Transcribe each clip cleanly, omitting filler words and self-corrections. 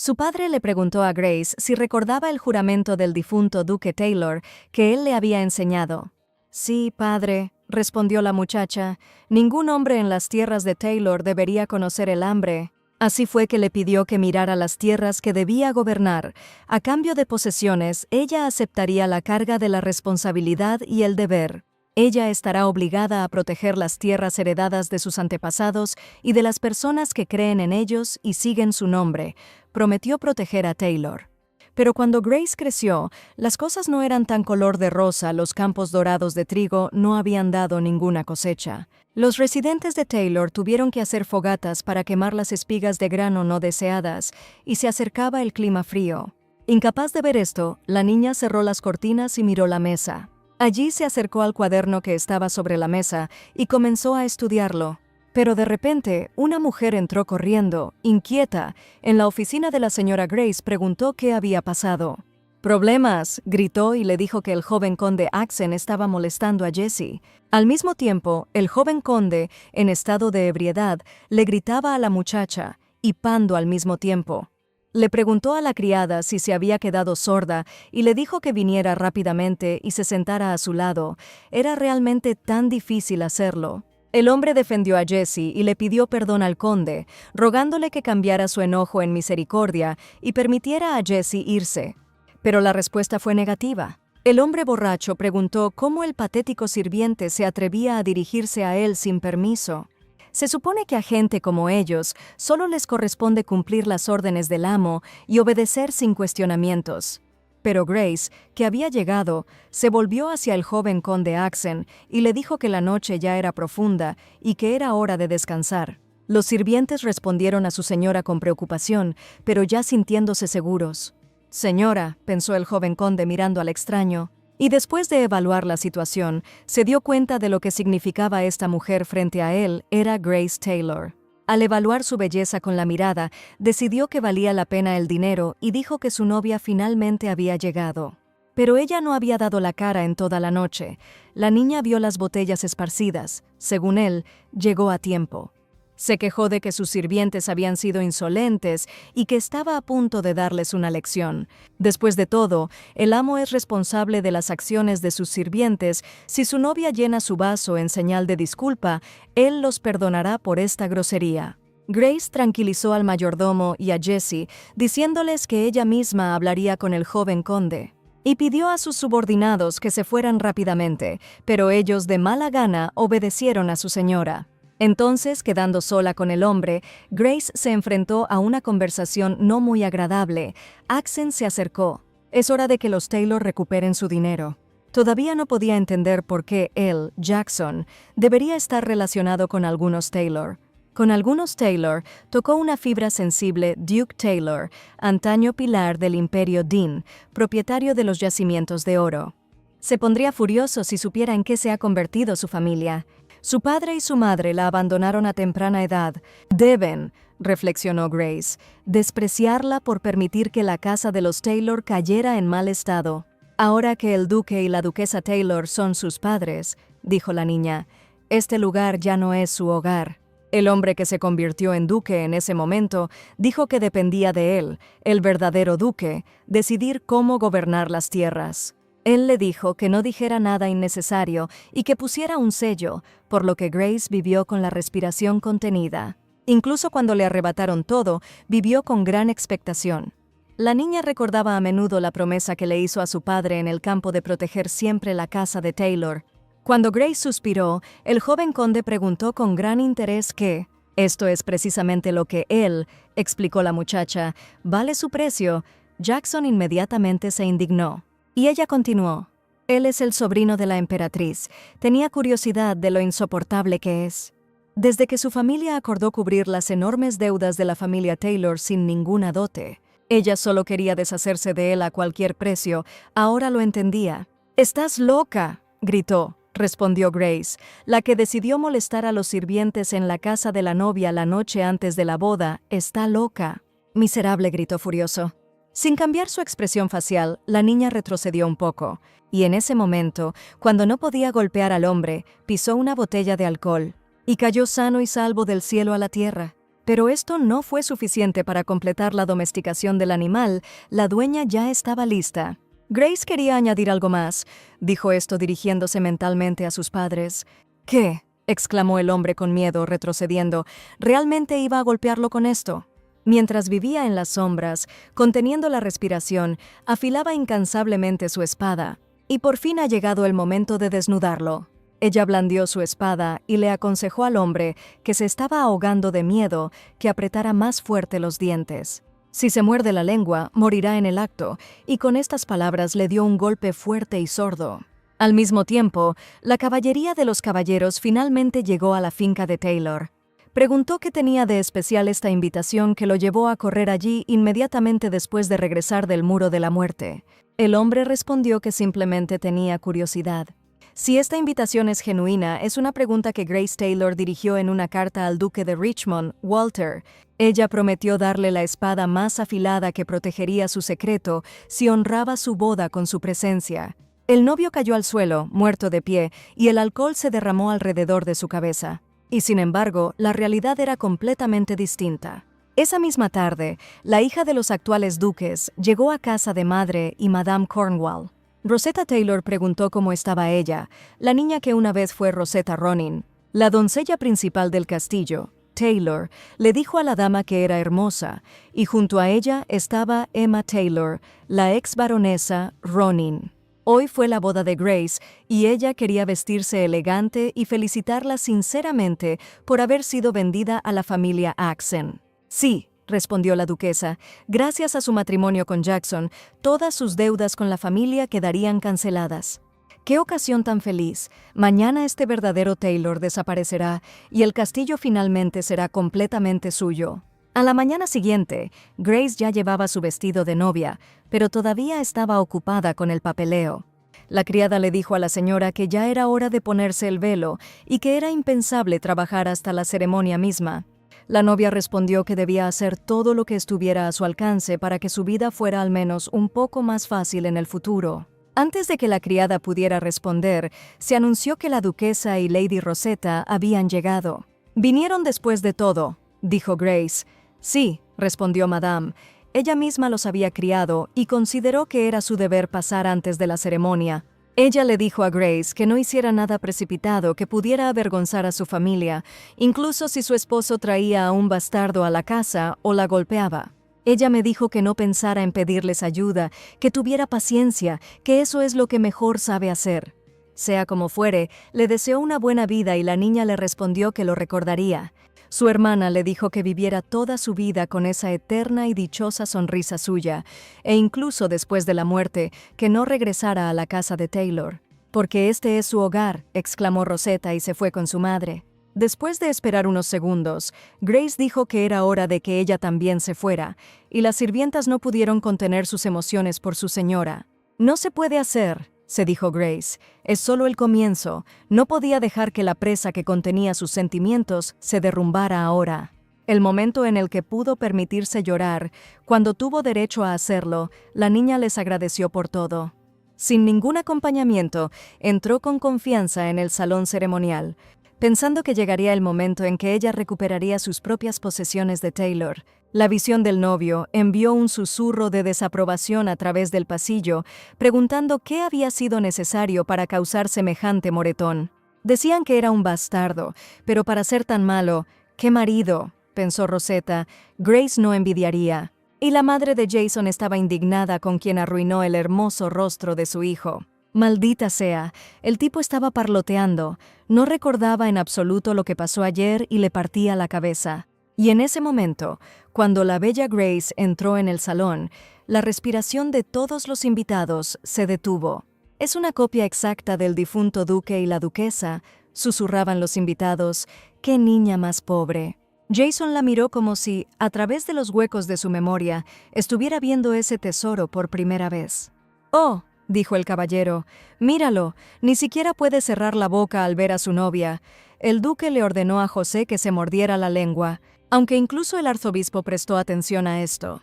Su padre le preguntó a Grace si recordaba el juramento del difunto duque Taylor que él le había enseñado. Sí, padre, respondió la muchacha, ningún hombre en las tierras de Taylor debería conocer el hambre. Así fue que le pidió que mirara las tierras que debía gobernar. A cambio de posesiones, ella aceptaría la carga de la responsabilidad y el deber. Ella estará obligada a proteger las tierras heredadas de sus antepasados y de las personas que creen en ellos y siguen su nombre. Prometió proteger a Taylor. Pero cuando Grace creció, las cosas no eran tan color de rosa, los campos dorados de trigo no habían dado ninguna cosecha. Los residentes de Taylor tuvieron que hacer fogatas para quemar las espigas de grano no deseadas, y se acercaba el clima frío. Incapaz de ver esto, la niña cerró las cortinas y miró la mesa. Allí se acercó al cuaderno que estaba sobre la mesa y comenzó a estudiarlo. Pero de repente, una mujer entró corriendo, inquieta. En la oficina de la señora Grace preguntó qué había pasado. «¡Problemas!», gritó y le dijo que el joven conde Axen estaba molestando a Jessie. Al mismo tiempo, el joven conde, en estado de ebriedad, le gritaba a la muchacha, hipando al mismo tiempo. Le preguntó a la criada si se había quedado sorda y le dijo que viniera rápidamente y se sentara a su lado. Era realmente tan difícil hacerlo. El hombre defendió a Jessie y le pidió perdón al conde, rogándole que cambiara su enojo en misericordia y permitiera a Jessie irse. Pero la respuesta fue negativa. El hombre borracho preguntó cómo el patético sirviente se atrevía a dirigirse a él sin permiso. Se supone que a gente como ellos solo les corresponde cumplir las órdenes del amo y obedecer sin cuestionamientos. Pero Grace, que había llegado, se volvió hacia el joven conde Axen y le dijo que la noche ya era profunda y que era hora de descansar. Los sirvientes respondieron a su señora con preocupación, pero ya sintiéndose seguros. «Señora», pensó el joven conde mirando al extraño, y después de evaluar la situación, se dio cuenta de lo que significaba esta mujer frente a él, era Grace Taylor. Al evaluar su belleza con la mirada, decidió que valía la pena el dinero y dijo que su novia finalmente había llegado. Pero ella no había dado la cara en toda la noche. La niña vio las botellas esparcidas. Según él, llegó a tiempo. Se quejó de que sus sirvientes habían sido insolentes y que estaba a punto de darles una lección. Después de todo, el amo es responsable de las acciones de sus sirvientes. Si su novia llena su vaso en señal de disculpa, él los perdonará por esta grosería. Grace tranquilizó al mayordomo y a Jessie, diciéndoles que ella misma hablaría con el joven conde. Y pidió a sus subordinados que se fueran rápidamente, pero ellos de mala gana obedecieron a su señora. Entonces, quedando sola con el hombre, Grace se enfrentó a una conversación no muy agradable. Axen se acercó. «Es hora de que los Taylor recuperen su dinero». Todavía no podía entender por qué él, Jackson, debería estar relacionado con algunos Taylor. Con algunos Taylor tocó una fibra sensible Duke Taylor, antaño pilar del imperio Dean, propietario de los yacimientos de oro. Se pondría furioso si supiera en qué se ha convertido su familia. Su padre y su madre la abandonaron a temprana edad. Deben, reflexionó Grace, despreciarla por permitir que la casa de los Taylor cayera en mal estado. Ahora que el duque y la duquesa Taylor son sus padres, dijo la niña, este lugar ya no es su hogar. El hombre que se convirtió en duque en ese momento dijo que dependía de él, el verdadero duque, decidir cómo gobernar las tierras. Él le dijo que no dijera nada innecesario y que pusiera un sello, por lo que Grace vivió con la respiración contenida. Incluso cuando le arrebataron todo, vivió con gran expectación. La niña recordaba a menudo la promesa que le hizo a su padre en el campo de proteger siempre la casa de Taylor. Cuando Grace suspiró, el joven conde preguntó con gran interés qué. «Esto es precisamente lo que él», explicó la muchacha, «vale su precio». Jackson inmediatamente se indignó. Y ella continuó. «Él es el sobrino de la emperatriz. Tenía curiosidad de lo insoportable que es». Desde que su familia acordó cubrir las enormes deudas de la familia Taylor sin ninguna dote, ella solo quería deshacerse de él a cualquier precio. Ahora lo entendía. «¡Estás loca!», gritó. Respondió Grace, la que decidió molestar a los sirvientes en la casa de la novia la noche antes de la boda. «Está loca». «Miserable», gritó furioso. Sin cambiar su expresión facial, la niña retrocedió un poco, y en ese momento, cuando no podía golpear al hombre, pisó una botella de alcohol, y cayó sano y salvo del cielo a la tierra. Pero esto no fue suficiente para completar la domesticación del animal, la dueña ya estaba lista. Grace quería añadir algo más, dijo esto dirigiéndose mentalmente a sus padres. ¿Qué?, exclamó el hombre con miedo, retrocediendo. ¿Realmente iba a golpearlo con esto? Mientras vivía en las sombras, conteniendo la respiración, afilaba incansablemente su espada. Y por fin ha llegado el momento de desnudarlo. Ella blandió su espada y le aconsejó al hombre, que se estaba ahogando de miedo, que apretara más fuerte los dientes. Si se muerde la lengua, morirá en el acto, y con estas palabras le dio un golpe fuerte y sordo. Al mismo tiempo, la caballería de los caballeros finalmente llegó a la finca de Taylor. Preguntó qué tenía de especial esta invitación que lo llevó a correr allí inmediatamente después de regresar del Muro de la Muerte. El hombre respondió que simplemente tenía curiosidad. Si esta invitación es genuina, es una pregunta que Grace Taylor dirigió en una carta al duque de Richmond, Walter. Ella prometió darle la espada más afilada que protegería su secreto si honraba su boda con su presencia. El novio cayó al suelo, muerto de pie, y el alcohol se derramó alrededor de su cabeza. Y sin embargo, la realidad era completamente distinta. Esa misma tarde, la hija de los actuales duques llegó a casa de madre y Madame Cornwall. Rosetta Taylor preguntó cómo estaba ella, la niña que una vez fue Rosetta Ronin. La doncella principal del castillo, Taylor, le dijo a la dama que era hermosa, y junto a ella estaba Emma Taylor, la ex baronesa Ronin. Hoy fue la boda de Grace, y ella quería vestirse elegante y felicitarla sinceramente por haber sido vendida a la familia Axen. Sí, respondió la duquesa, gracias a su matrimonio con Jackson, todas sus deudas con la familia quedarían canceladas. ¡Qué ocasión tan feliz! Mañana este verdadero Taylor desaparecerá y el castillo finalmente será completamente suyo. A la mañana siguiente, Grace ya llevaba su vestido de novia, pero todavía estaba ocupada con el papeleo. La criada le dijo a la señora que ya era hora de ponerse el velo y que era impensable trabajar hasta la ceremonia misma. La novia respondió que debía hacer todo lo que estuviera a su alcance para que su vida fuera al menos un poco más fácil en el futuro. Antes de que la criada pudiera responder, se anunció que la duquesa y Lady Rosetta habían llegado. «Vinieron después de todo», dijo Grace. «Sí», respondió Madame. Ella misma los había criado y consideró que era su deber pasar antes de la ceremonia. Ella le dijo a Grace que no hiciera nada precipitado que pudiera avergonzar a su familia, incluso si su esposo traía a un bastardo a la casa o la golpeaba. Ella me dijo que no pensara en pedirles ayuda, que tuviera paciencia, que eso es lo que mejor sabe hacer. Sea como fuere, le deseó una buena vida y la niña le respondió que lo recordaría. Su hermana le dijo que viviera toda su vida con esa eterna y dichosa sonrisa suya, e incluso después de la muerte, que no regresara a la casa de Taylor. «Porque este es su hogar», exclamó Rosetta y se fue con su madre. Después de esperar unos segundos, Grace dijo que era hora de que ella también se fuera, y las sirvientas no pudieron contener sus emociones por su señora. «No se puede hacer», se dijo Grace. «Es solo el comienzo. No podía dejar que la presa que contenía sus sentimientos se derrumbara ahora». El momento en el que pudo permitirse llorar, cuando tuvo derecho a hacerlo, la niña les agradeció por todo. Sin ningún acompañamiento, entró con confianza en el salón ceremonial, pensando que llegaría el momento en que ella recuperaría sus propias posesiones de Taylor. La visión del novio envió un susurro de desaprobación a través del pasillo, preguntando qué había sido necesario para causar semejante moretón. Decían que era un bastardo, pero para ser tan malo, ¡qué marido!, pensó Rosetta. Grace no envidiaría. Y la madre de Jason estaba indignada con quien arruinó el hermoso rostro de su hijo. Maldita sea, el tipo estaba parloteando, no recordaba en absoluto lo que pasó ayer y le partía la cabeza. Y en ese momento, cuando la bella Grace entró en el salón, la respiración de todos los invitados se detuvo. «Es una copia exacta del difunto duque y la duquesa», susurraban los invitados. «¡Qué niña más pobre!». Jason la miró como si, a través de los huecos de su memoria, estuviera viendo ese tesoro por primera vez. «Oh», dijo el caballero, «míralo, ni siquiera puede cerrar la boca al ver a su novia». El duque le ordenó a José que se mordiera la lengua, aunque incluso el arzobispo prestó atención a esto.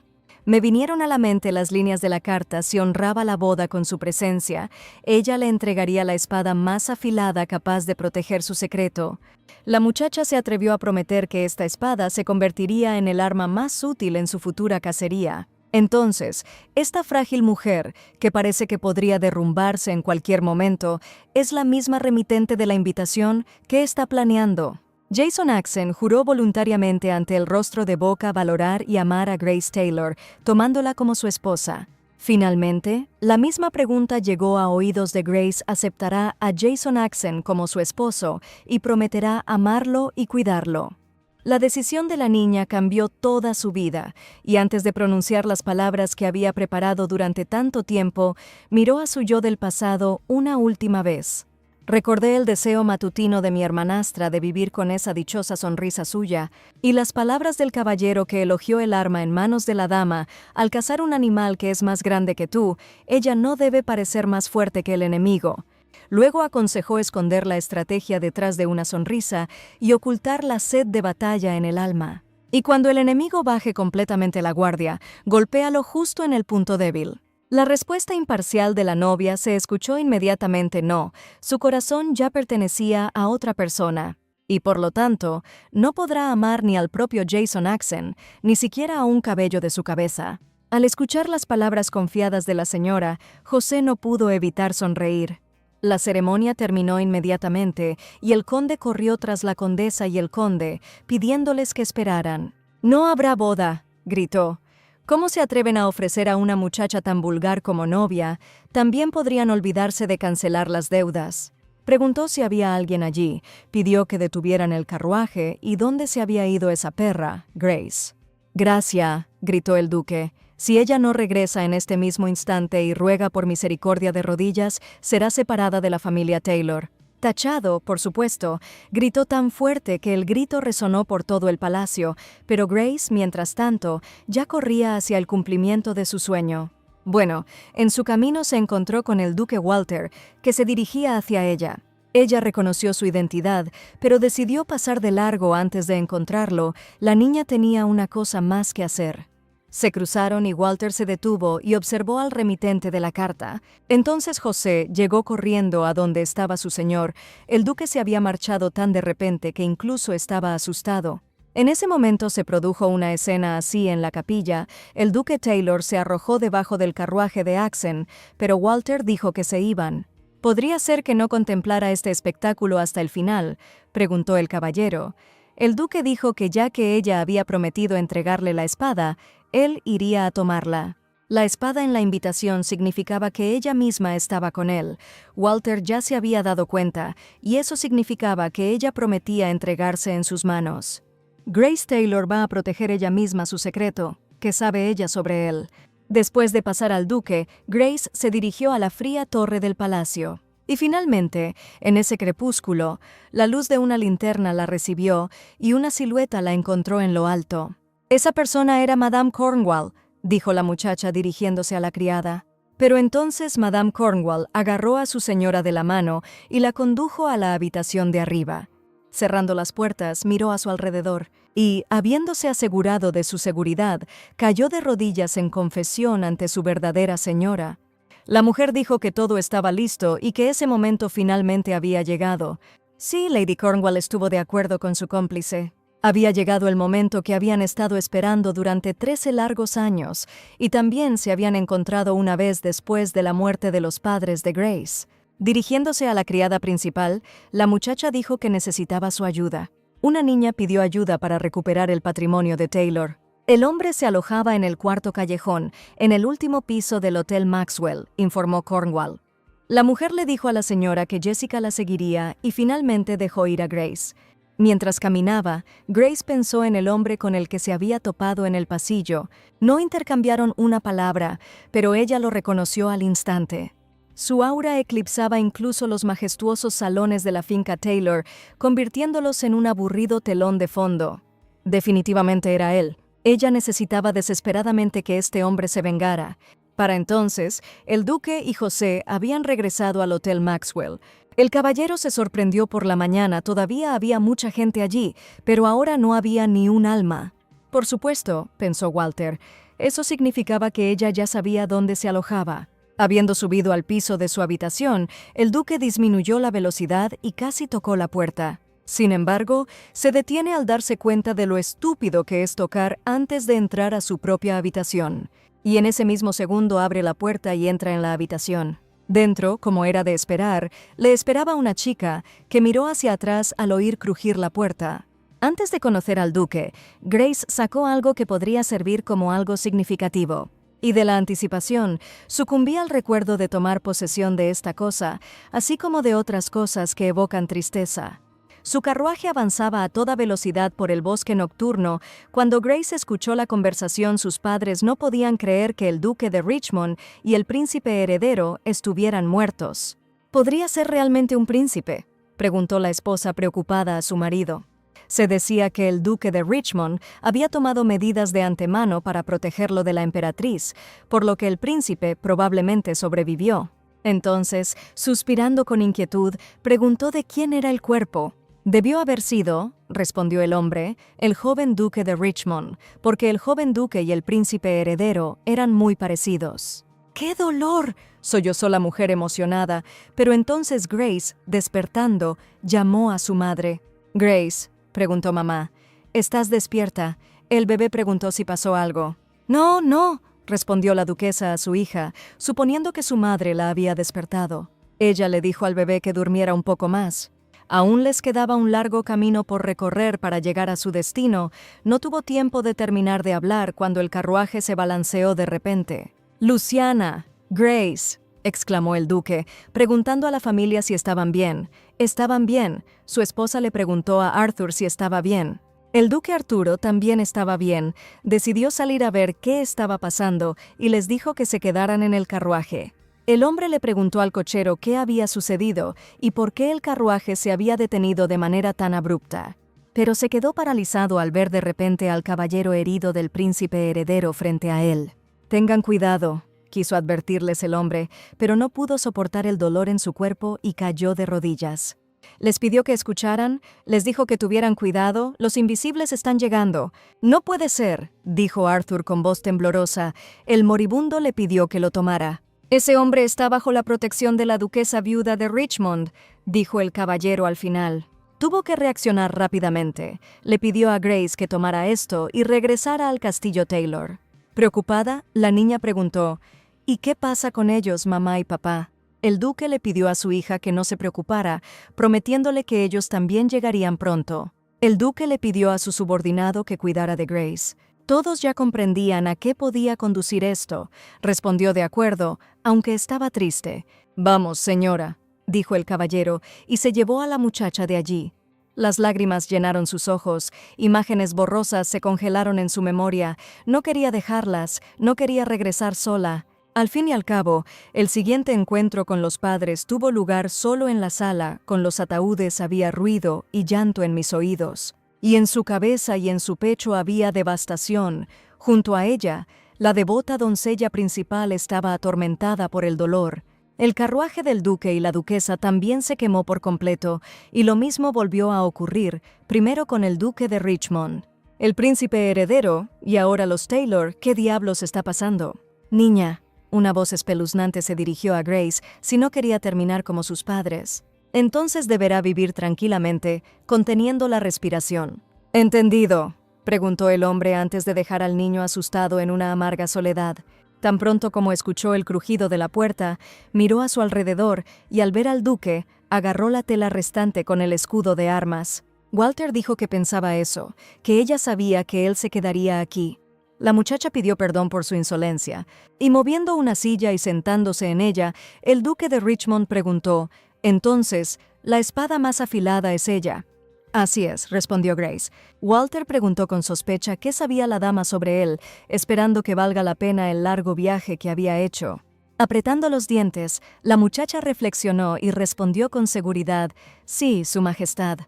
Me vinieron a la mente las líneas de la carta si honraba la boda con su presencia. Ella le entregaría la espada más afilada capaz de proteger su secreto. La muchacha se atrevió a prometer que esta espada se convertiría en el arma más útil en su futura cacería. Entonces, esta frágil mujer, que parece que podría derrumbarse en cualquier momento, es la misma remitente de la invitación que está planeando. Jason Axon juró voluntariamente ante el rostro de Boca valorar y amar a Grace Taylor, tomándola como su esposa. Finalmente, la misma pregunta llegó a oídos de Grace. Aceptará a Jason Axon como su esposo y prometerá amarlo y cuidarlo. La decisión de la niña cambió toda su vida, y antes de pronunciar las palabras que había preparado durante tanto tiempo, miró a su yo del pasado una última vez. Recordé el deseo matutino de mi hermanastra de vivir con esa dichosa sonrisa suya, y las palabras del caballero que elogió el arma en manos de la dama. Al cazar un animal que es más grande que tú, ella no debe parecer más fuerte que el enemigo. Luego aconsejó esconder la estrategia detrás de una sonrisa y ocultar la sed de batalla en el alma. Y cuando el enemigo baje completamente la guardia, golpéalo justo en el punto débil. La respuesta imparcial de la novia se escuchó inmediatamente no. Su corazón ya pertenecía a otra persona, y por lo tanto, no podrá amar ni al propio Jason Axon, ni siquiera a un cabello de su cabeza. Al escuchar las palabras confiadas de la señora, José no pudo evitar sonreír. La ceremonia terminó inmediatamente, y el conde corrió tras la condesa y el conde, pidiéndoles que esperaran. «No habrá boda», gritó. ¿Cómo se atreven a ofrecer a una muchacha tan vulgar como novia? También podrían olvidarse de cancelar las deudas. Preguntó si había alguien allí, pidió que detuvieran el carruaje y dónde se había ido esa perra, Grace. «Gracia», gritó el duque. «Si ella no regresa en este mismo instante y ruega por misericordia de rodillas, será separada de la familia Taylor». Tachado, por supuesto, gritó tan fuerte que el grito resonó por todo el palacio, pero Grace, mientras tanto, ya corría hacia el cumplimiento de su sueño. Bueno, en su camino se encontró con el duque Walter, que se dirigía hacia ella. Ella reconoció su identidad, pero decidió pasar de largo antes de encontrarlo. La niña tenía una cosa más que hacer. Se cruzaron y Walter se detuvo y observó al remitente de la carta. Entonces José llegó corriendo a donde estaba su señor. El duque se había marchado tan de repente que incluso estaba asustado. En ese momento se produjo una escena así en la capilla. El duque Taylor se arrojó debajo del carruaje de Axon, pero Walter dijo que se iban. «¿Podría ser que no contemplara este espectáculo hasta el final?», preguntó el caballero. El duque dijo que ya que ella había prometido entregarle la espada, él iría a tomarla. La espada en la invitación significaba que ella misma estaba con él. Walter ya se había dado cuenta, y eso significaba que ella prometía entregarse en sus manos. Grace Taylor va a proteger ella misma su secreto. ¿Qué sabe ella sobre él? Después de pasar al duque, Grace se dirigió a la fría torre del palacio. Y finalmente, en ese crepúsculo, la luz de una linterna la recibió y una silueta la encontró en lo alto. «Esa persona era Madame Cornwall», dijo la muchacha dirigiéndose a la criada. Pero entonces Madame Cornwall agarró a su señora de la mano y la condujo a la habitación de arriba. Cerrando las puertas, miró a su alrededor y, habiéndose asegurado de su seguridad, cayó de rodillas en confesión ante su verdadera señora. La mujer dijo que todo estaba listo y que ese momento finalmente había llegado. Sí, Lady Cornwall estuvo de acuerdo con su cómplice. Había llegado el momento que habían estado esperando durante 13 largos años, y también se habían encontrado una vez después de la muerte de los padres de Grace. Dirigiéndose a la criada principal, la muchacha dijo que necesitaba su ayuda. Una niña pidió ayuda para recuperar el patrimonio de Taylor. El hombre se alojaba en el cuarto callejón, en el último piso del Hotel Maxwell, informó Cornwall. La mujer le dijo a la señora que Jessica la seguiría y finalmente dejó ir a Grace. Mientras caminaba, Grace pensó en el hombre con el que se había topado en el pasillo. No intercambiaron una palabra, pero ella lo reconoció al instante. Su aura eclipsaba incluso los majestuosos salones de la finca Taylor, convirtiéndolos en un aburrido telón de fondo. Definitivamente era él. Ella necesitaba desesperadamente que este hombre se vengara. Para entonces, el duque y José habían regresado al Hotel Maxwell. El caballero se sorprendió por la mañana. Todavía había mucha gente allí, pero ahora no había ni un alma. Por supuesto, pensó Walter, Eso significaba que ella ya sabía dónde se alojaba. Habiendo subido al piso de su habitación, el duque disminuyó la velocidad y casi tocó la puerta. Sin embargo, se detiene al darse cuenta de lo estúpido que es tocar antes de entrar a su propia habitación. Y en ese mismo segundo abre la puerta y entra en la habitación. Dentro, como era de esperar, le esperaba una chica que miró hacia atrás al oír crujir la puerta. Antes de conocer al duque, Grace sacó algo que podría servir como algo significativo. Y de la anticipación, sucumbía al recuerdo de tomar posesión de esta cosa, así como de otras cosas que evocan tristeza. Su carruaje avanzaba a toda velocidad por el bosque nocturno. Cuando Grace escuchó la conversación, sus padres no podían creer que el duque de Richmond y el príncipe heredero estuvieran muertos. ¿Podría ser realmente un príncipe?, preguntó la esposa preocupada a su marido. Se decía que el duque de Richmond había tomado medidas de antemano para protegerlo de la emperatriz, por lo que el príncipe probablemente sobrevivió. Entonces, suspirando con inquietud, preguntó de quién era el cuerpo. Debió haber sido, respondió el hombre, el joven duque de Richmond, porque el joven duque y el príncipe heredero eran muy parecidos. ¡Qué dolor!, sollozó la mujer emocionada, pero entonces Grace, despertando, llamó a su madre. «Grace», preguntó mamá, «¿estás despierta?». El bebé preguntó si pasó algo. «No, no», respondió la duquesa a su hija, suponiendo que su madre la había despertado. Ella le dijo al bebé que durmiera un poco más. Aún les quedaba un largo camino por recorrer para llegar a su destino. No tuvo tiempo de terminar de hablar cuando el carruaje se balanceó de repente. «Luciana, Grace», exclamó el duque, preguntando a la familia si estaban bien. Estaban bien. Su esposa le preguntó a Arthur si estaba bien. El duque Arturo también estaba bien. Decidió salir a ver qué estaba pasando y les dijo que se quedaran en el carruaje. El hombre le preguntó al cochero qué había sucedido y por qué el carruaje se había detenido de manera tan abrupta. Pero se quedó paralizado al ver de repente al caballero herido del príncipe heredero frente a él. «Tengan cuidado», quiso advertirles el hombre, pero no pudo soportar el dolor en su cuerpo y cayó de rodillas. Les pidió que escucharan, les dijo que tuvieran cuidado, los invisibles están llegando. «No puede ser», dijo Arthur con voz temblorosa. El moribundo le pidió que lo tomara. «Ese hombre está bajo la protección de la duquesa viuda de Richmond», dijo el caballero al final. Tuvo que reaccionar rápidamente. Le pidió a Grace que tomara esto y regresara al castillo Taylor. Preocupada, la niña preguntó, «¿Y qué pasa con ellos, mamá y papá?». El duque le pidió a su hija que no se preocupara, prometiéndole que ellos también llegarían pronto. El duque le pidió a su subordinado que cuidara de Grace. Todos ya comprendían a qué podía conducir esto. Respondió de acuerdo, aunque estaba triste. «Vamos, señora», dijo el caballero, y se llevó a la muchacha de allí. Las lágrimas llenaron sus ojos, imágenes borrosas se congelaron en su memoria. No quería dejarlas, no quería regresar sola. Al fin y al cabo, el siguiente encuentro con los padres tuvo lugar solo en la sala. Con los ataúdes había ruido y llanto en mis oídos. Y en su cabeza y en su pecho había devastación. Junto a ella, la devota doncella principal estaba atormentada por el dolor. El carruaje del duque y la duquesa también se quemó por completo, y lo mismo volvió a ocurrir, primero con el duque de Richmond. El príncipe heredero, y ahora los Taylor, ¿qué diablos está pasando? «Niña», una voz espeluznante se dirigió a Grace, si no quería terminar como sus padres. Entonces deberá vivir tranquilamente, conteniendo la respiración. «¿Entendido?», preguntó el hombre antes de dejar al niño asustado en una amarga soledad. Tan pronto como escuchó el crujido de la puerta, miró a su alrededor y al ver al duque, agarró la tela restante con el escudo de armas. Walter dijo que pensaba eso, que ella sabía que él se quedaría aquí. La muchacha pidió perdón por su insolencia, y moviendo una silla y sentándose en ella, el duque de Richmond preguntó, «Entonces, la espada más afilada es ella». «Así es», respondió Grace. Walter preguntó con sospecha qué sabía la dama sobre él, esperando que valga la pena el largo viaje que había hecho. Apretando los dientes, la muchacha reflexionó y respondió con seguridad, «Sí, Su Majestad».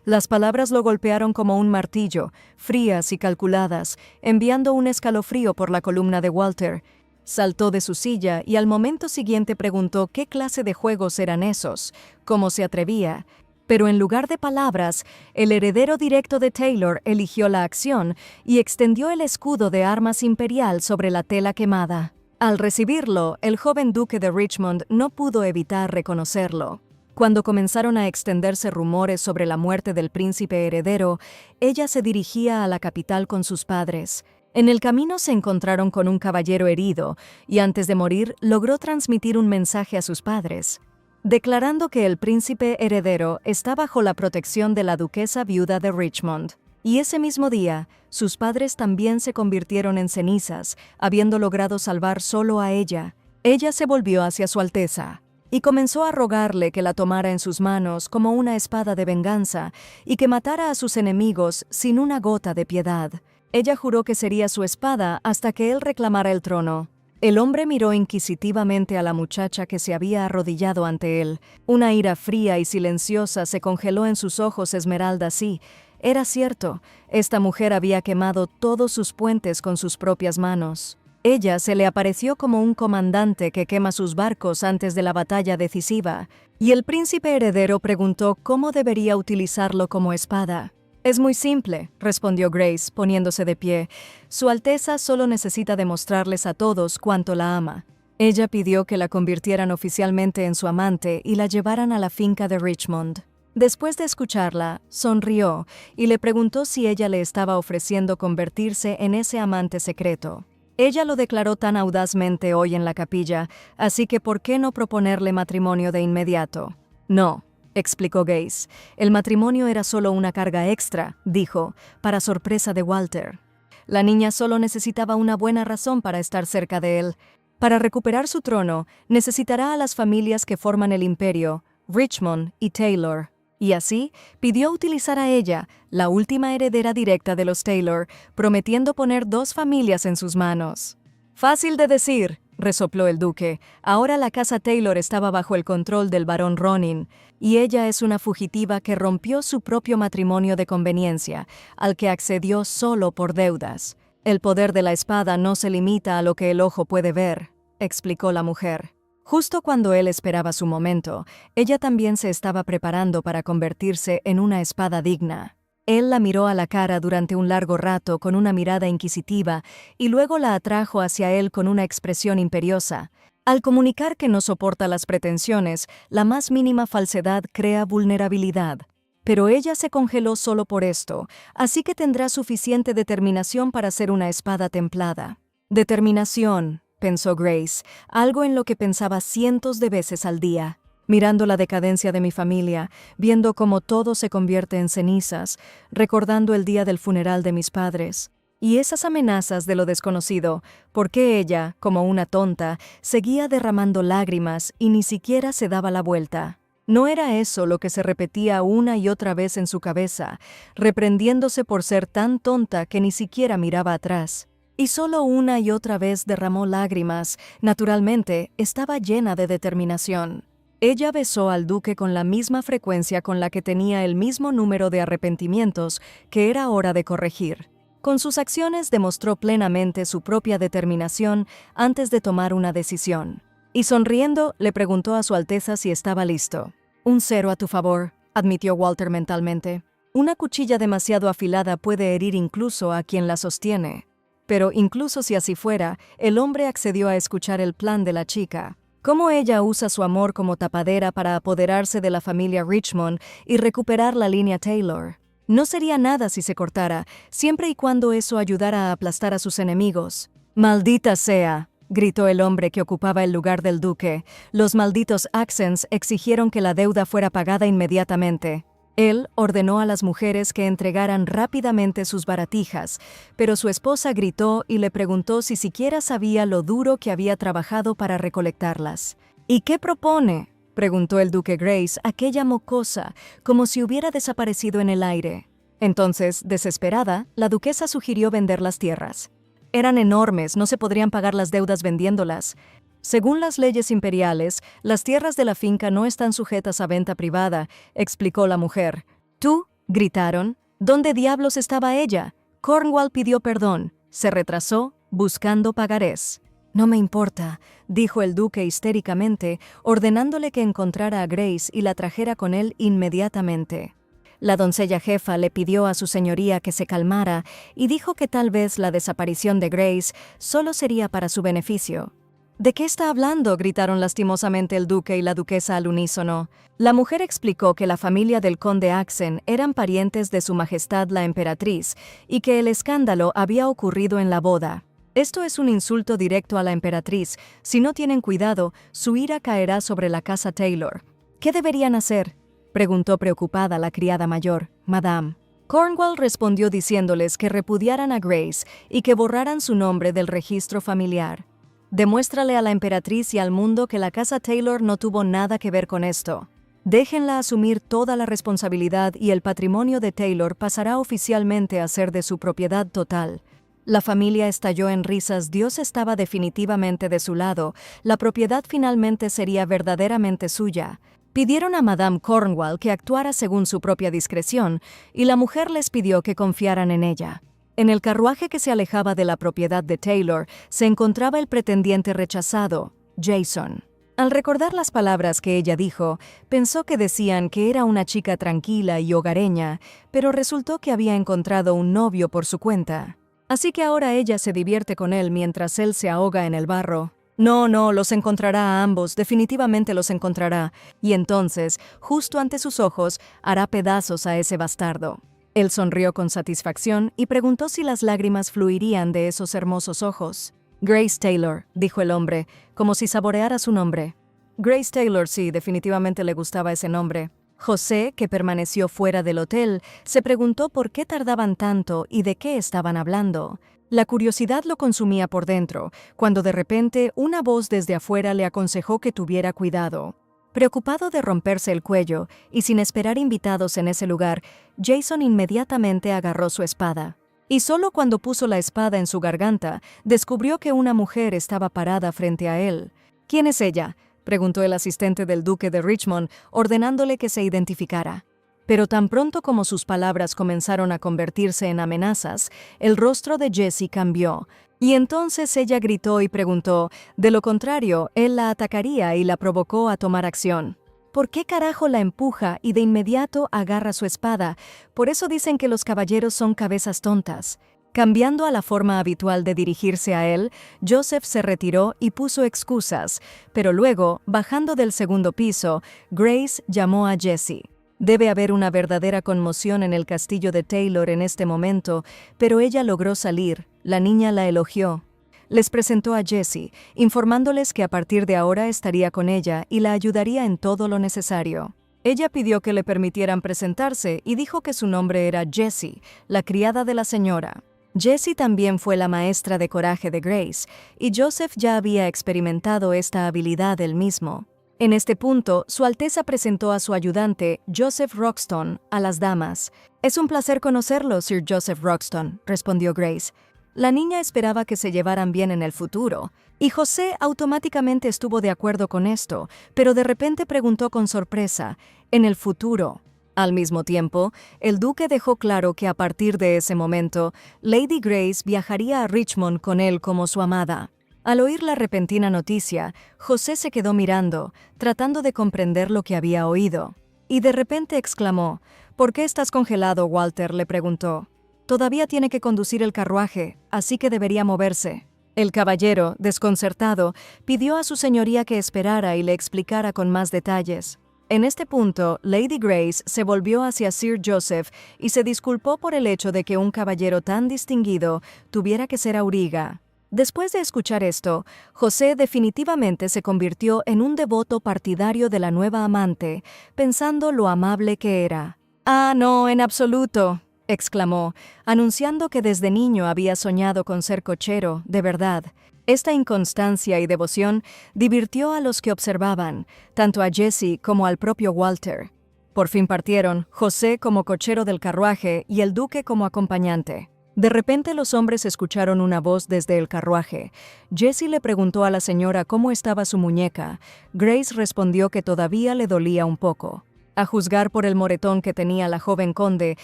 Las palabras lo golpearon como un martillo, frías y calculadas, enviando un escalofrío por la columna de Walter. Saltó de su silla y al momento siguiente preguntó qué clase de juegos eran esos, cómo se atrevía. Pero en lugar de palabras, el heredero directo de Taylor eligió la acción y extendió el escudo de armas imperial sobre la tela quemada. Al recibirlo, el joven duque de Richmond no pudo evitar reconocerlo. Cuando comenzaron a extenderse rumores sobre la muerte del príncipe heredero, ella se dirigía a la capital con sus padres. En el camino se encontraron con un caballero herido y antes de morir logró transmitir un mensaje a sus padres, declarando que el príncipe heredero está bajo la protección de la duquesa viuda de Richmond. Y ese mismo día, sus padres también se convirtieron en cenizas, habiendo logrado salvar solo a ella. Ella se volvió hacia su Alteza y comenzó a rogarle que la tomara en sus manos como una espada de venganza y que matara a sus enemigos sin una gota de piedad. Ella juró que sería su espada hasta que él reclamara el trono. El hombre miró inquisitivamente a la muchacha que se había arrodillado ante él. Una ira fría y silenciosa se congeló en sus ojos esmeralda. Sí, era cierto, esta mujer había quemado todos sus puentes con sus propias manos. Ella se le apareció como un comandante que quema sus barcos antes de la batalla decisiva, y el príncipe heredero preguntó cómo debería utilizarlo como espada. «Es muy simple», respondió Grace, poniéndose de pie. «Su Alteza solo necesita demostrarles a todos cuánto la ama». Ella pidió que la convirtieran oficialmente en su amante y la llevaran a la finca de Richmond. Después de escucharla, sonrió y le preguntó si ella le estaba ofreciendo convertirse en ese amante secreto. Ella lo declaró tan audazmente hoy en la capilla, así que ¿por qué no proponerle matrimonio de inmediato? «No», explicó Grace. «El matrimonio era solo una carga extra», dijo, para sorpresa de Walter. La niña solo necesitaba una buena razón para estar cerca de él. Para recuperar su trono, necesitará a las familias que forman el imperio, Richmond y Taylor. Y así, pidió utilizar a ella, la última heredera directa de los Taylor, prometiendo poner 2 familias en sus manos. «Fácil de decir», resopló el duque. «Ahora la casa Taylor estaba bajo el control del barón Ronin, y ella es una fugitiva que rompió su propio matrimonio de conveniencia, al que accedió solo por deudas. El poder de la espada no se limita a lo que el ojo puede ver», explicó la mujer. Justo cuando él esperaba su momento, ella también se estaba preparando para convertirse en una espada digna. Él la miró a la cara durante un largo rato con una mirada inquisitiva y luego la atrajo hacia él con una expresión imperiosa. Al comunicar que no soporta las pretensiones, la más mínima falsedad crea vulnerabilidad. Pero ella se congeló solo por esto, así que tendrá suficiente determinación para ser una espada templada. Determinación, pensó Grace, algo en lo que pensaba cientos de veces al día. Mirando la decadencia de mi familia, viendo cómo todo se convierte en cenizas, recordando el día del funeral de mis padres. Y esas amenazas de lo desconocido, ¿por qué ella, como una tonta, seguía derramando lágrimas y ni siquiera se daba la vuelta? ¿No era eso lo que se repetía una y otra vez en su cabeza, reprendiéndose por ser tan tonta que ni siquiera miraba atrás? Y solo una y otra vez derramó lágrimas. Naturalmente, estaba llena de determinación. Ella besó al duque con la misma frecuencia con la que tenía el mismo número de arrepentimientos que era hora de corregir. Con sus acciones demostró plenamente su propia determinación antes de tomar una decisión. Y sonriendo, le preguntó a su Alteza si estaba listo. «Un 0 a tu favor», admitió Walter mentalmente. «Una cuchilla demasiado afilada puede herir incluso a quien la sostiene». Pero incluso si así fuera, el hombre accedió a escuchar el plan de la chica. Cómo ella usa su amor como tapadera para apoderarse de la familia Richmond y recuperar la línea Taylor. No sería nada si se cortara, siempre y cuando eso ayudara a aplastar a sus enemigos. «¡Maldita sea!», gritó el hombre que ocupaba el lugar del duque. Los malditos Accents exigieron que la deuda fuera pagada inmediatamente. Él ordenó a las mujeres que entregaran rápidamente sus baratijas, pero su esposa gritó y le preguntó si siquiera sabía lo duro que había trabajado para recolectarlas. «¿Y qué propone?», preguntó el duque Grace, aquella mocosa, como si hubiera desaparecido en el aire. Entonces, desesperada, la duquesa sugirió vender las tierras. Eran enormes, no se podrían pagar las deudas vendiéndolas. Según las leyes imperiales, las tierras de la finca no están sujetas a venta privada, explicó la mujer. «¿Tú?», gritaron. «¿Dónde diablos estaba ella?». Cornwall pidió perdón. Se retrasó, buscando pagarés. No me importa, dijo el duque histéricamente, ordenándole que encontrara a Grace y la trajera con él inmediatamente. La doncella jefa le pidió a su señoría que se calmara y dijo que tal vez la desaparición de Grace solo sería para su beneficio. ¿De qué está hablando?, gritaron lastimosamente el duque y la duquesa al unísono. La mujer explicó que la familia del conde Axen eran parientes de su majestad la emperatriz y que el escándalo había ocurrido en la boda. Esto es un insulto directo a la emperatriz. Si no tienen cuidado, su ira caerá sobre la casa Taylor. ¿Qué deberían hacer?, preguntó preocupada la criada mayor. Madame. Cornwall respondió diciéndoles que repudiaran a Grace y que borraran su nombre del registro familiar. Demuéstrale a la emperatriz y al mundo que la casa Taylor no tuvo nada que ver con esto. Déjenla asumir toda la responsabilidad y el patrimonio de Taylor pasará oficialmente a ser de su propiedad total. La familia estalló en risas. Dios estaba definitivamente de su lado. La propiedad finalmente sería verdaderamente suya. Pidieron a Madame Cornwall que actuara según su propia discreción, y la mujer les pidió que confiaran en ella. En el carruaje que se alejaba de la propiedad de Taylor se encontraba el pretendiente rechazado, Jason. Al recordar las palabras que ella dijo, pensó que decían que era una chica tranquila y hogareña, pero resultó que había encontrado un novio por su cuenta. Así que ahora ella se divierte con él mientras él se ahoga en el barro. No, los encontrará a ambos, definitivamente los encontrará, y entonces, justo ante sus ojos, hará pedazos a ese bastardo. Él sonrió con satisfacción y preguntó si las lágrimas fluirían de esos hermosos ojos. Grace Taylor, dijo el hombre, como si saboreara su nombre. Grace Taylor, sí, definitivamente le gustaba ese nombre. José, que permaneció fuera del hotel, se preguntó por qué tardaban tanto y de qué estaban hablando. La curiosidad lo consumía por dentro, cuando de repente una voz desde afuera le aconsejó que tuviera cuidado. Preocupado de romperse el cuello y sin esperar invitados en ese lugar, Jason inmediatamente agarró su espada. Y solo cuando puso la espada en su garganta, descubrió que una mujer estaba parada frente a él. ¿Quién es ella?, preguntó el asistente del duque de Richmond, ordenándole que se identificara. Pero tan pronto como sus palabras comenzaron a convertirse en amenazas, el rostro de Jessie cambió. Y entonces ella gritó y preguntó, de lo contrario, él la atacaría y la provocó a tomar acción. ¿Por qué carajo la empuja y de inmediato agarra su espada? Por eso dicen que los caballeros son cabezas tontas. Cambiando a la forma habitual de dirigirse a él, Joseph se retiró y puso excusas, pero luego, bajando del segundo piso, Grace llamó a Jessie. Debe haber una verdadera conmoción en el castillo de Taylor en este momento, pero ella logró salir. La niña la elogió. Les presentó a Jessie, informándoles que a partir de ahora estaría con ella y la ayudaría en todo lo necesario. Ella pidió que le permitieran presentarse y dijo que su nombre era Jessie, la criada de la señora. Jessie también fue la maestra de coraje de Grace, y Joseph ya había experimentado esta habilidad él mismo. En este punto, Su Alteza presentó a su ayudante, Joseph Roxton, a las damas. «Es un placer conocerlo, Sir Joseph Roxton», respondió Grace. La niña esperaba que se llevaran bien en el futuro, y José automáticamente estuvo de acuerdo con esto, pero de repente preguntó con sorpresa, «¿En el futuro?». Al mismo tiempo, el duque dejó claro que a partir de ese momento, Lady Grace viajaría a Richmond con él como su amada. Al oír la repentina noticia, José se quedó mirando, tratando de comprender lo que había oído. Y de repente exclamó, «¿Por qué estás congelado, Walter?», le preguntó. «Todavía tiene que conducir el carruaje, así que debería moverse». El caballero, desconcertado, pidió a su señoría que esperara y le explicara con más detalles. En este punto, Lady Grace se volvió hacia Sir Joseph y se disculpó por el hecho de que un caballero tan distinguido tuviera que ser auriga. Después de escuchar esto, José definitivamente se convirtió en un devoto partidario de la nueva amante, pensando lo amable que era. «Ah, no, en absoluto», exclamó, anunciando que desde niño había soñado con ser cochero, de verdad. Esta inconstancia y devoción divirtió a los que observaban, tanto a Jessie como al propio Walter. Por fin partieron, José como cochero del carruaje y el duque como acompañante. De repente los hombres escucharon una voz desde el carruaje. Jessie le preguntó a la señora cómo estaba su muñeca. Grace respondió que todavía le dolía un poco. A juzgar por el moretón que tenía la joven conde,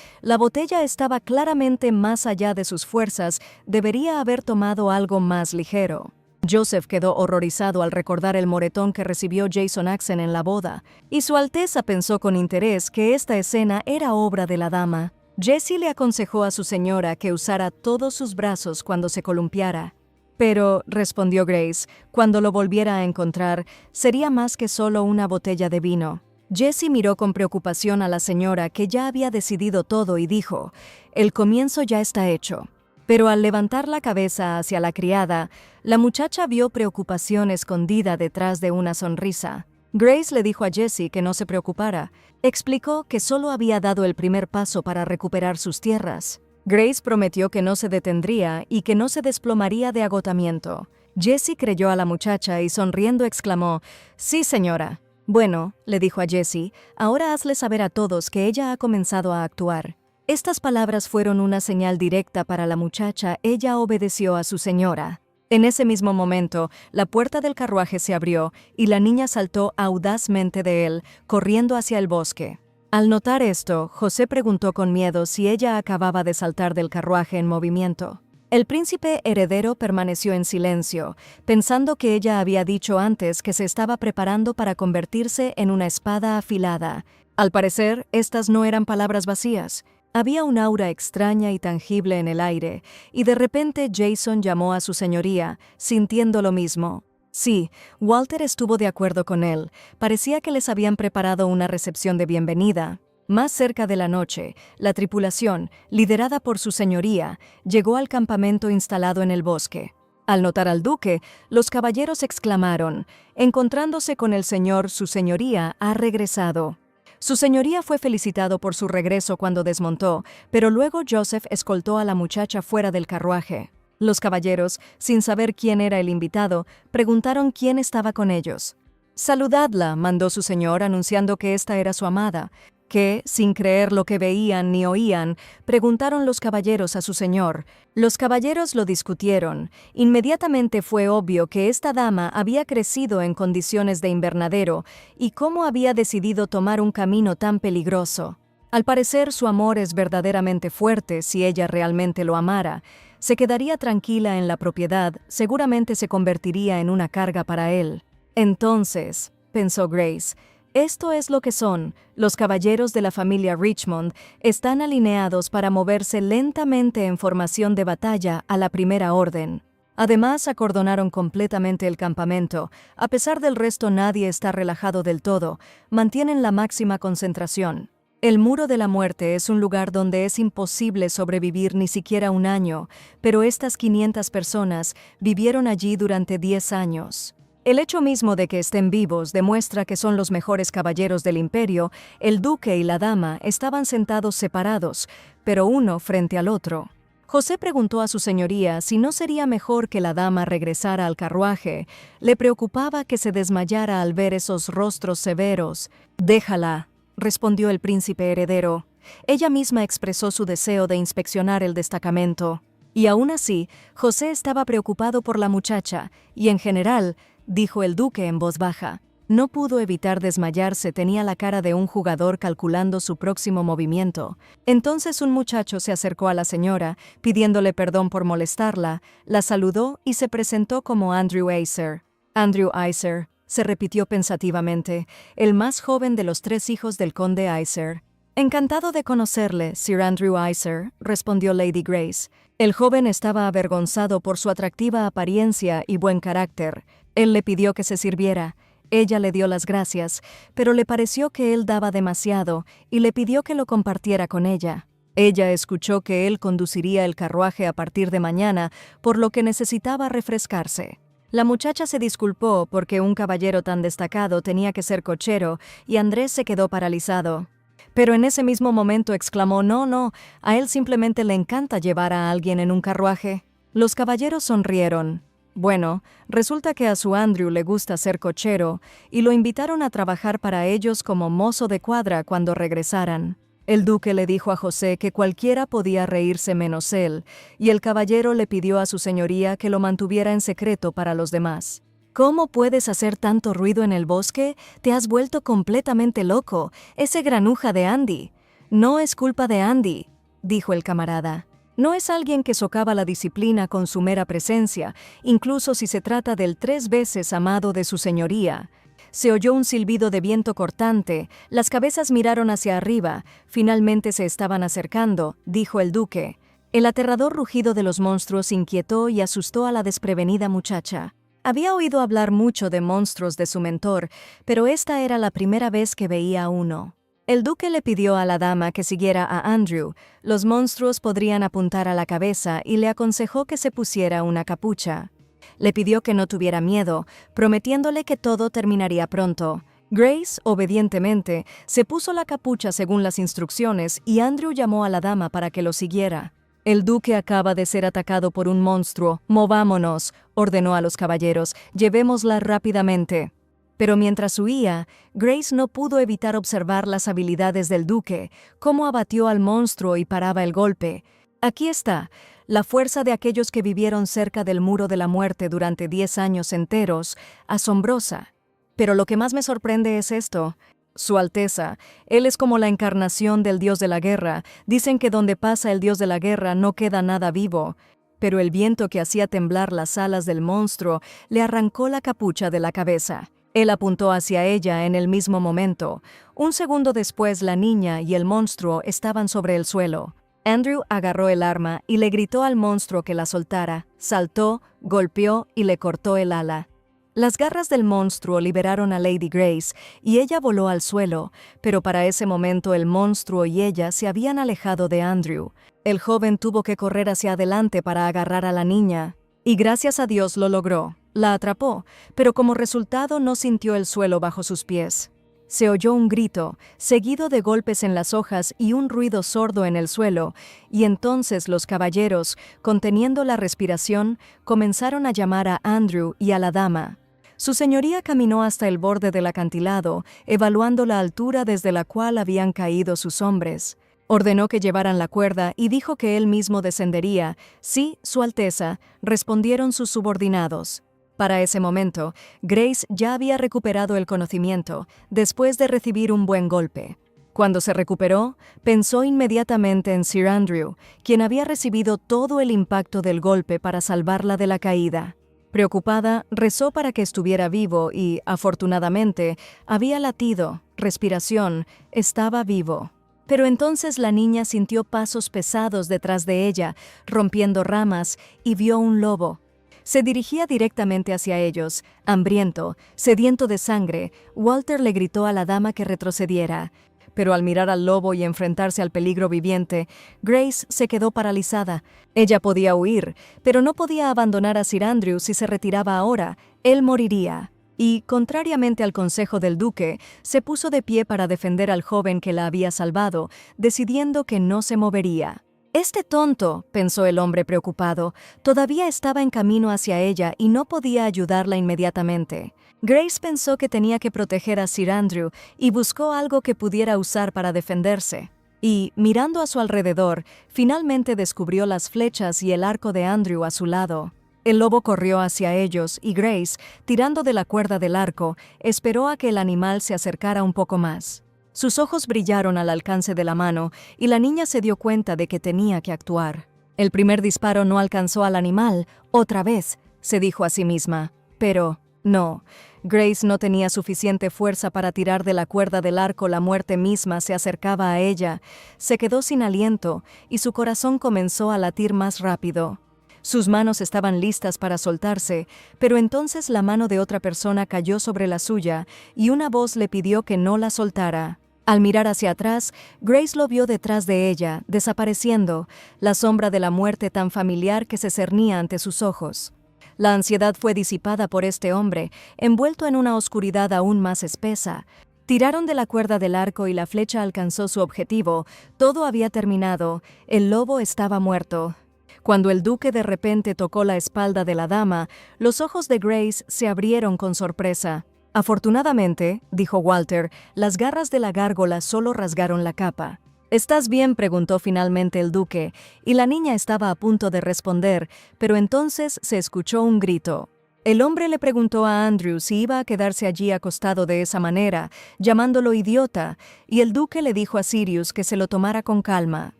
la botella estaba claramente más allá de sus fuerzas, debería haber tomado algo más ligero. Joseph quedó horrorizado al recordar el moretón que recibió Jason Axon en la boda, y Su Alteza pensó con interés que esta escena era obra de la dama. Jessie le aconsejó a su señora que usara todos sus brazos cuando se columpiara. Pero, respondió Grace, cuando lo volviera a encontrar, sería más que solo una botella de vino. Jessie miró con preocupación a la señora que ya había decidido todo y dijo, «El comienzo ya está hecho». Pero al levantar la cabeza hacia la criada, la muchacha vio preocupación escondida detrás de una sonrisa. Grace le dijo a Jessie que no se preocupara. Explicó que solo había dado el primer paso para recuperar sus tierras. Grace prometió que no se detendría y que no se desplomaría de agotamiento. Jessie creyó a la muchacha y sonriendo exclamó, «Sí, señora». «Bueno», le dijo a Jessie, «ahora hazle saber a todos que ella ha comenzado a actuar». Estas palabras fueron una señal directa para la muchacha. Ella obedeció a su señora. En ese mismo momento, la puerta del carruaje se abrió y la niña saltó audazmente de él, corriendo hacia el bosque. Al notar esto, José preguntó con miedo si ella acababa de saltar del carruaje en movimiento. El príncipe heredero permaneció en silencio, pensando que ella había dicho antes que se estaba preparando para convertirse en una espada afilada. Al parecer, estas no eran palabras vacías. Había un aura extraña y tangible en el aire, y de repente Jason llamó a su señoría, sintiendo lo mismo. Sí, Walter estuvo de acuerdo con él. Parecía que les habían preparado una recepción de bienvenida. Más cerca de la noche, la tripulación, liderada por su señoría, llegó al campamento instalado en el bosque. Al notar al duque, los caballeros exclamaron, «Encontrándose con el señor, su señoría ha regresado». Su señoría fue felicitado por su regreso cuando desmontó, pero luego Joseph escoltó a la muchacha fuera del carruaje. Los caballeros, sin saber quién era el invitado, preguntaron quién estaba con ellos. «Saludadla», mandó su señor anunciando que esta era su amada, que, sin creer lo que veían ni oían, preguntaron los caballeros a su señor. Los caballeros lo discutieron. Inmediatamente fue obvio que esta dama había crecido en condiciones de invernadero y cómo había decidido tomar un camino tan peligroso. Al parecer su amor es verdaderamente fuerte si ella realmente lo amara. Se quedaría tranquila en la propiedad, seguramente se convertiría en una carga para él. Entonces, pensó Grace, esto es lo que son. Los caballeros de la familia Richmond están alineados para moverse lentamente en formación de batalla a la primera orden. Además, acordonaron completamente el campamento. A pesar del resto, nadie está relajado del todo. Mantienen la máxima concentración. El Muro de la Muerte es un lugar donde es imposible sobrevivir ni siquiera un año, pero estas 500 personas vivieron allí durante 10 años. El hecho mismo de que estén vivos demuestra que son los mejores caballeros del imperio. El duque y la dama estaban sentados separados, pero uno frente al otro. José preguntó a su señoría si no sería mejor que la dama regresara al carruaje. Le preocupaba que se desmayara al ver esos rostros severos. «Déjala», respondió el príncipe heredero. Ella misma expresó su deseo de inspeccionar el destacamento. Y aún así, José estaba preocupado por la muchacha, y en general, dijo el duque en voz baja. No pudo evitar desmayarse, tenía la cara de un jugador calculando su próximo movimiento. Entonces un muchacho se acercó a la señora, pidiéndole perdón por molestarla, la saludó y se presentó como Andrew Iser. Andrew Iser, se repitió pensativamente, el más joven de los 3 hijos del conde Iser. «Encantado de conocerle, Sir Andrew Iser», respondió Lady Grace. El joven estaba avergonzado por su atractiva apariencia y buen carácter. Él le pidió que se sirviera. Ella le dio las gracias, pero le pareció que él daba demasiado y le pidió que lo compartiera con ella. Ella escuchó que él conduciría el carruaje a partir de mañana, por lo que necesitaba refrescarse. La muchacha se disculpó porque un caballero tan destacado tenía que ser cochero y Andrés se quedó paralizado. Pero en ese mismo momento exclamó, «No, a él simplemente le encanta llevar a alguien en un carruaje». Los caballeros sonrieron. Bueno, resulta que a su Andrew le gusta ser cochero y lo invitaron a trabajar para ellos como mozo de cuadra cuando regresaran. El duque le dijo a José que cualquiera podía reírse menos él, y el caballero le pidió a su señoría que lo mantuviera en secreto para los demás. «¿Cómo puedes hacer tanto ruido en el bosque? Te has vuelto completamente loco. Ese granuja de Andy». «No es culpa de Andy», dijo el camarada. No es alguien que socava la disciplina con su mera presencia, incluso si se trata del 3 veces amado de su señoría. Se oyó un silbido de viento cortante, las cabezas miraron hacia arriba, finalmente se estaban acercando, dijo el duque. El aterrador rugido de los monstruos inquietó y asustó a la desprevenida muchacha. Había oído hablar mucho de monstruos de su mentor, pero esta era la primera vez que veía a uno. El duque le pidió a la dama que siguiera a Andrew. Los monstruos podrían apuntar a la cabeza y le aconsejó que se pusiera una capucha. Le pidió que no tuviera miedo, prometiéndole que todo terminaría pronto. Grace, obedientemente, se puso la capucha según las instrucciones y Andrew llamó a la dama para que lo siguiera. El duque acaba de ser atacado por un monstruo. Movámonos, ordenó a los caballeros. Llevémosla rápidamente. Pero mientras huía, Grace no pudo evitar observar las habilidades del duque, cómo abatió al monstruo y paraba el golpe. Aquí está, la fuerza de aquellos que vivieron cerca del muro de la muerte durante 10 años enteros, asombrosa. Pero lo que más me sorprende es esto. Su Alteza, él es como la encarnación del dios de la guerra. Dicen que donde pasa el dios de la guerra no queda nada vivo. Pero el viento que hacía temblar las alas del monstruo le arrancó la capucha de la cabeza. Él apuntó hacia ella en el mismo momento. Un segundo después la niña y el monstruo estaban sobre el suelo. Andrew agarró el arma y le gritó al monstruo que la soltara. Saltó, golpeó y le cortó el ala. Las garras del monstruo liberaron a Lady Grace y ella voló al suelo, pero para ese momento el monstruo y ella se habían alejado de Andrew. El joven tuvo que correr hacia adelante para agarrar a la niña, y gracias a Dios lo logró. La atrapó, pero como resultado no sintió el suelo bajo sus pies. Se oyó un grito, seguido de golpes en las hojas y un ruido sordo en el suelo, y entonces los caballeros, conteniendo la respiración, comenzaron a llamar a Andrew y a la dama. Su señoría caminó hasta el borde del acantilado, evaluando la altura desde la cual habían caído sus hombres. Ordenó que llevaran la cuerda y dijo que él mismo descendería. Sí, Su Alteza, respondieron sus subordinados. Para ese momento, Grace ya había recuperado el conocimiento, después de recibir un buen golpe. Cuando se recuperó, pensó inmediatamente en Sir Andrew, quien había recibido todo el impacto del golpe para salvarla de la caída. Preocupada, rezó para que estuviera vivo y, afortunadamente, había latido, respiración, estaba vivo. Pero entonces la niña sintió pasos pesados detrás de ella, rompiendo ramas, y vio un lobo. Se dirigía directamente hacia ellos. Hambriento, sediento de sangre, Walter le gritó a la dama que retrocediera. Pero al mirar al lobo y enfrentarse al peligro viviente, Grace se quedó paralizada. Ella podía huir, pero no podía abandonar a Sir Andrew si se retiraba ahora. Él moriría. Y, contrariamente al consejo del duque, se puso de pie para defender al joven que la había salvado, decidiendo que no se movería. Este tonto, pensó el hombre preocupado, todavía estaba en camino hacia ella y no podía ayudarla inmediatamente. Grace pensó que tenía que proteger a Sir Andrew y buscó algo que pudiera usar para defenderse. Y, mirando a su alrededor, finalmente descubrió las flechas y el arco de Andrew a su lado. El lobo corrió hacia ellos y Grace, tirando de la cuerda del arco, esperó a que el animal se acercara un poco más. Sus ojos brillaron al alcance de la mano y la niña se dio cuenta de que tenía que actuar. El primer disparo no alcanzó al animal, otra vez, se dijo a sí misma. Pero, no. Grace no tenía suficiente fuerza para tirar de la cuerda del arco, la muerte misma se acercaba a ella. Se quedó sin aliento y su corazón comenzó a latir más rápido. Sus manos estaban listas para soltarse, pero entonces la mano de otra persona cayó sobre la suya y una voz le pidió que no la soltara. Al mirar hacia atrás, Grace lo vio detrás de ella, desapareciendo, la sombra de la muerte tan familiar que se cernía ante sus ojos. La ansiedad fue disipada por este hombre, envuelto en una oscuridad aún más espesa. Tiraron de la cuerda del arco y la flecha alcanzó su objetivo. Todo había terminado. El lobo estaba muerto. Cuando el duque de repente tocó la espalda de la dama, los ojos de Grace se abrieron con sorpresa. Afortunadamente, dijo Walter, las garras de la gárgola solo rasgaron la capa. ¿Estás bien?, preguntó finalmente el duque, y la niña estaba a punto de responder, pero entonces se escuchó un grito. El hombre le preguntó a Andrew si iba a quedarse allí acostado de esa manera, llamándolo idiota, y el duque le dijo a Sirius que se lo tomara con calma.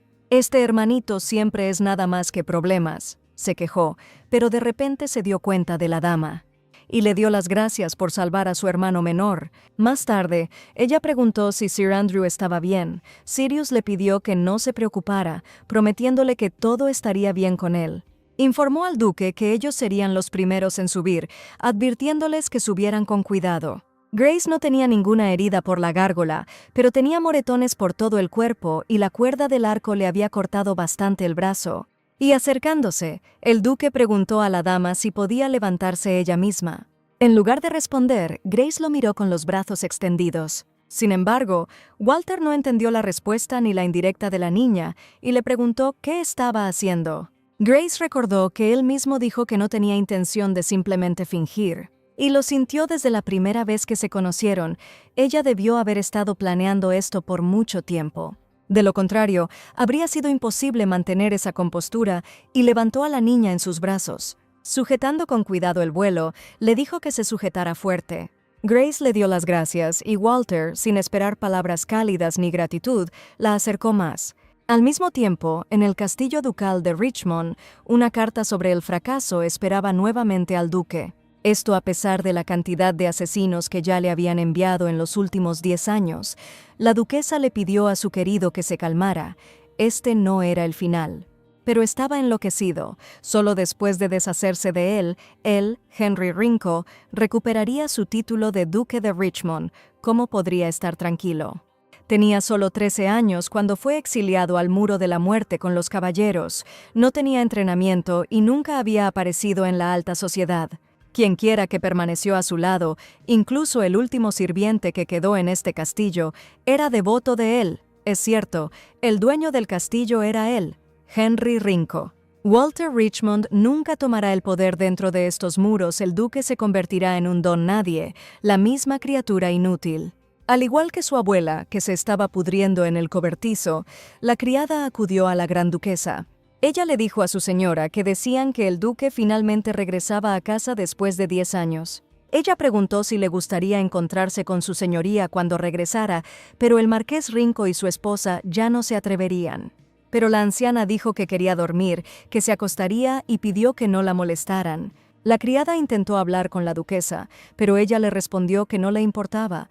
Este hermanito siempre es nada más que problemas, se quejó, pero de repente se dio cuenta de la dama. Y le dio las gracias por salvar a su hermano menor. Más tarde, ella preguntó si Sir Andrew estaba bien. Sirius le pidió que no se preocupara, prometiéndole que todo estaría bien con él. Informó al duque que ellos serían los primeros en subir, advirtiéndoles que subieran con cuidado. Grace no tenía ninguna herida por la gárgola, pero tenía moretones por todo el cuerpo y la cuerda del arco le había cortado bastante el brazo. Y acercándose, el duque preguntó a la dama si podía levantarse ella misma. En lugar de responder, Grace lo miró con los brazos extendidos. Sin embargo, Walter no entendió la respuesta ni la indirecta de la niña y le preguntó qué estaba haciendo. Grace recordó que él mismo dijo que no tenía intención de simplemente fingir. Y lo sintió desde la primera vez que se conocieron. Ella debió haber estado planeando esto por mucho tiempo. De lo contrario, habría sido imposible mantener esa compostura y levantó a la niña en sus brazos. Sujetando con cuidado el vuelo, le dijo que se sujetara fuerte. Grace le dio las gracias y Walter, sin esperar palabras cálidas ni gratitud, la acercó más. Al mismo tiempo, en el castillo ducal de Richmond, una carta sobre el fracaso esperaba nuevamente al duque. Esto a pesar de la cantidad de asesinos que ya le habían enviado en los últimos 10 años. La duquesa le pidió a su querido que se calmara. Este no era el final. Pero estaba enloquecido. Solo después de deshacerse de él, Henry Rinco, recuperaría su título de duque de Richmond. ¿Cómo podría estar tranquilo? Tenía solo 13 años cuando fue exiliado al Muro de la Muerte con los caballeros. No tenía entrenamiento y nunca había aparecido en la alta sociedad. Quienquiera que permaneció a su lado, incluso el último sirviente que quedó en este castillo, era devoto de él. Es cierto, el dueño del castillo era él, Henry Rinco. Walter Richmond nunca tomará el poder dentro de estos muros. El duque se convertirá en un don nadie, la misma criatura inútil. Al igual que su abuela, que se estaba pudriendo en el cobertizo, la criada acudió a la gran duquesa. Ella le dijo a su señora que decían que el duque finalmente regresaba a casa después de 10 años. Ella preguntó si le gustaría encontrarse con su señoría cuando regresara, pero el marqués Rinco y su esposa ya no se atreverían. Pero la anciana dijo que quería dormir, que se acostaría y pidió que no la molestaran. La criada intentó hablar con la duquesa, pero ella le respondió que no le importaba